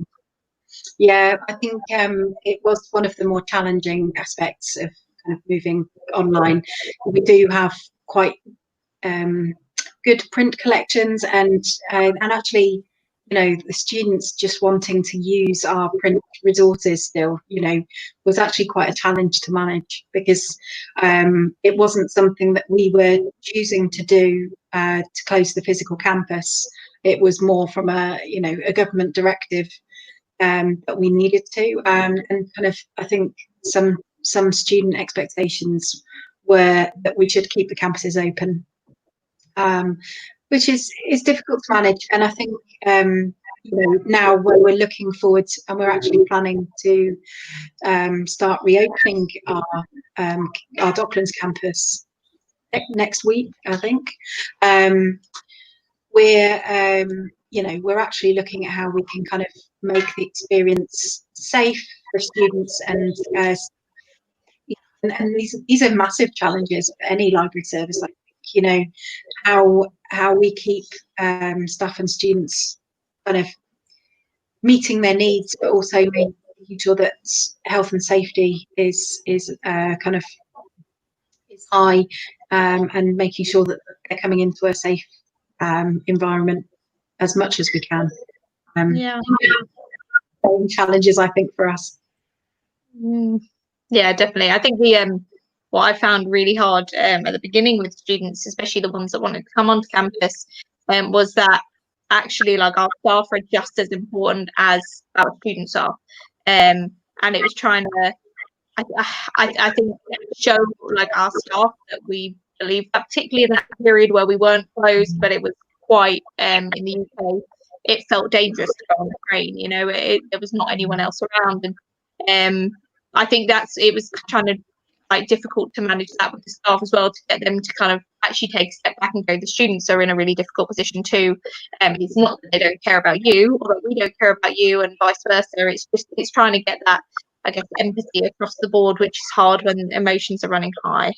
Speaker 2: Yeah, I think it was one of the more challenging aspects of kind of moving online. We do have quite good print collections, and actually, the students just wanting to use our print resources still, was actually quite a challenge to manage, because it wasn't something that we were choosing to do to close the physical campus. It was more from a government directive that we needed to, and kind of, I think some student expectations were that we should keep the campuses open, which is difficult to manage. And I think now when we're looking forward and we're actually planning to start reopening our Docklands campus next week, I think, we're actually looking at how we can kind of make the experience safe for students, and these are massive challenges for any library service. I think, how we keep staff and students kind of meeting their needs, but also making sure that health and safety is kind of is high, and making sure that they're coming into a safe environment as much as we can.
Speaker 3: Yeah.
Speaker 2: Challenges, I think, for us.
Speaker 3: Yeah, definitely. I think what I found really hard at the beginning with students, especially the ones that wanted to come onto campus, was that actually, like, our staff are just as important as our students are, and it was trying to, I think, show like our staff that we believe that, particularly in that period where we weren't closed, but it was quite in the UK, it felt dangerous to go on the train. There was not anyone else around, and I think it was kind of like difficult to manage that with the staff as well, to get them to kind of actually take a step back and go, the students are in a really difficult position too. It's not that they don't care about you or that we don't care about you, and vice versa. It's trying to get that, I guess, empathy across the board, which is hard when emotions are running high.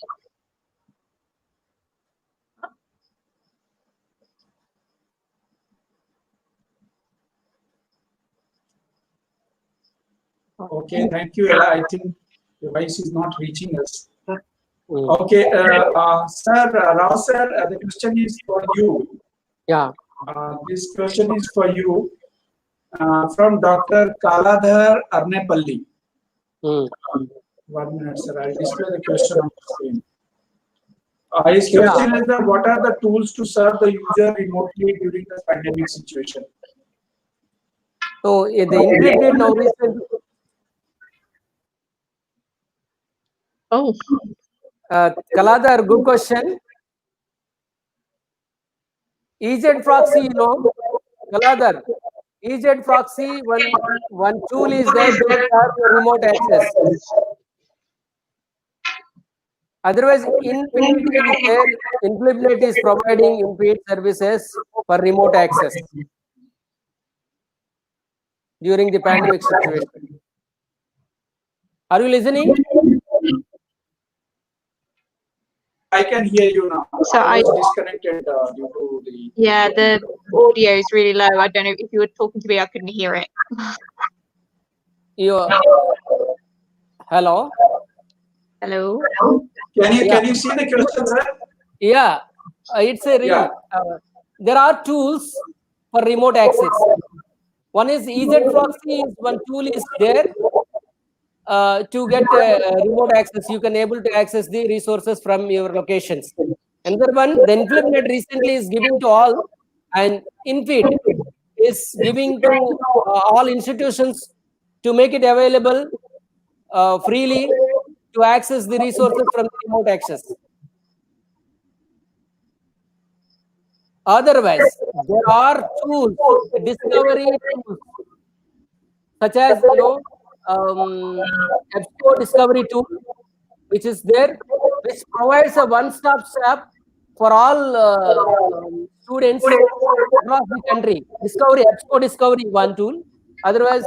Speaker 1: Okay, thank you, Ella. I think the voice is not reaching us. Okay, sir, Rao sir, the question is for you.
Speaker 4: Yeah.
Speaker 1: This question is for you from Dr. Kaladhar Arnepalli. 1 minute, sir. I'll display the question on the screen. His question is that what are the tools to serve the user remotely during the pandemic situation?
Speaker 4: So the encrypted now recently.
Speaker 3: Oh.
Speaker 4: Kaladhar, good question. EZ proxy, Kaladhar, EZ proxy, one tool is there to serve remote access. Otherwise, Infinity is there. Infinity is providing Infinity services for remote access. during the pandemic situation. Are you listening?
Speaker 1: I can hear you now.
Speaker 3: So
Speaker 1: I was disconnected due to the.
Speaker 3: Yeah, the audio is really low. I don't know if you were talking to me, I couldn't hear it.
Speaker 4: Hello.
Speaker 3: Hello.
Speaker 1: Can you see the question, sir?
Speaker 4: Yeah, it's a
Speaker 1: Yeah.
Speaker 4: there are tools for remote access. One is EZ proxy. One tool is there to get remote access. You can able to access the resources from your locations. Another one, the InfluMed recently is giving to all, and InFeed is giving to all institutions to make it available freely to access the resources from the remote access. Otherwise, there are tools, discovery tools, such as EBSCO discovery tool, which is there, which provides a one-stop shop for all students across the country. EBSCO discovery one tool. Otherwise,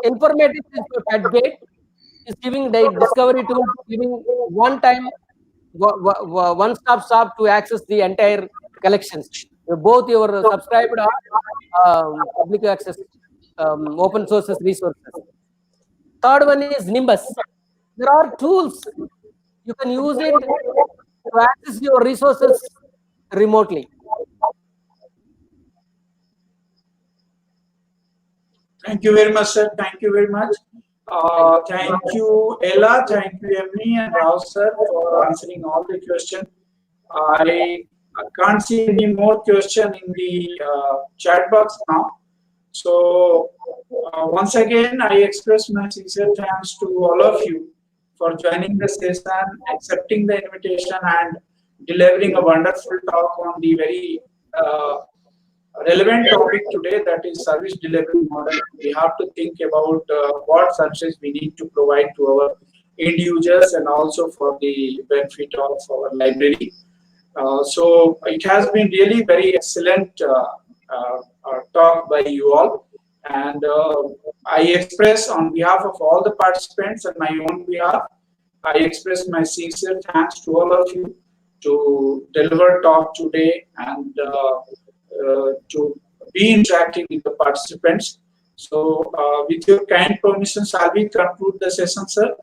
Speaker 4: informatics is FedGate is giving the discovery tool, giving one-stop shop to access the entire collections. Both your subscribed or public access open sources resources. Third one is Nimbus. There are tools you can use it to access your resources remotely.
Speaker 1: Thank you very much, sir. Thank you very much. Thank you, Ella. Thank you, Ammy and Rao, sir, for answering all the questions. I can't see any more question in the chat box now. So once again, I express my sincere thanks to all of you for joining the session, accepting the invitation, and delivering a wonderful talk on the very relevant topic today, that is service delivery model. We have to think about what services we need to provide to our end users and also for the benefit of our library. So it has been really very excellent talk by you all, and I express on behalf of all the participants and my own behalf, I express my sincere thanks to all of you to deliver talk today and to be interacting with the participants. So with your kind permission, shall we conclude the session, sir?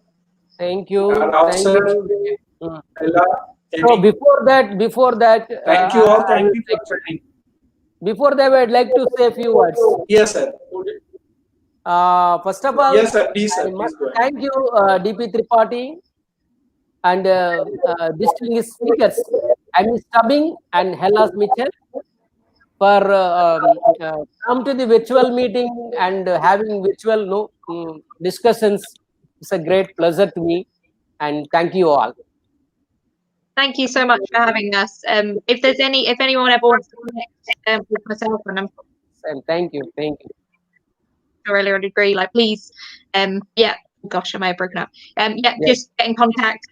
Speaker 4: Thank you.
Speaker 1: Thank
Speaker 4: Sir.
Speaker 1: you. Ella,
Speaker 4: So before that,
Speaker 1: thank you all. Thank you for joining.
Speaker 4: Before that, I'd like to say a few words.
Speaker 1: Yes, sir.
Speaker 4: First of all,
Speaker 1: yes, sir. Please, sir.
Speaker 4: I must
Speaker 1: Please go ahead.
Speaker 4: thank you, DP Tripathi, and distinguished speakers, Ammy Stubbing and Hellas Mitchell, for come to the virtual meeting and having virtual discussions. It's a great pleasure to me, and thank you all.
Speaker 3: Thank you so much for having us. If anyone ever wants to connect with myself, and I'm
Speaker 4: thank you.
Speaker 3: sure I already agree. Like, please, yeah. Gosh, I may have broken up. Just get in contact.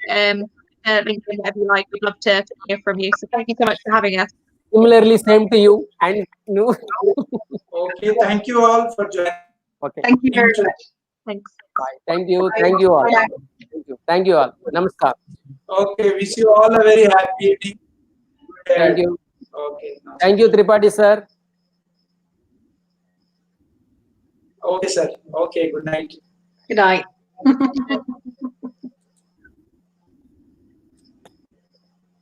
Speaker 3: LinkedIn, whatever you like. We'd love to hear from you. So thank you so much for having us.
Speaker 4: Similarly, same to you. And
Speaker 1: Okay, thank you all for joining.
Speaker 4: Okay.
Speaker 3: Thank you very much. Thanks.
Speaker 4: Bye. Thank you all. Thank you all. Namaskar.
Speaker 1: Okay, wish you all a very happy evening.
Speaker 4: Thank you.
Speaker 1: Okay.
Speaker 4: Thank you, Tripathi sir.
Speaker 1: Okay, sir. Okay, good night.
Speaker 2: Good night.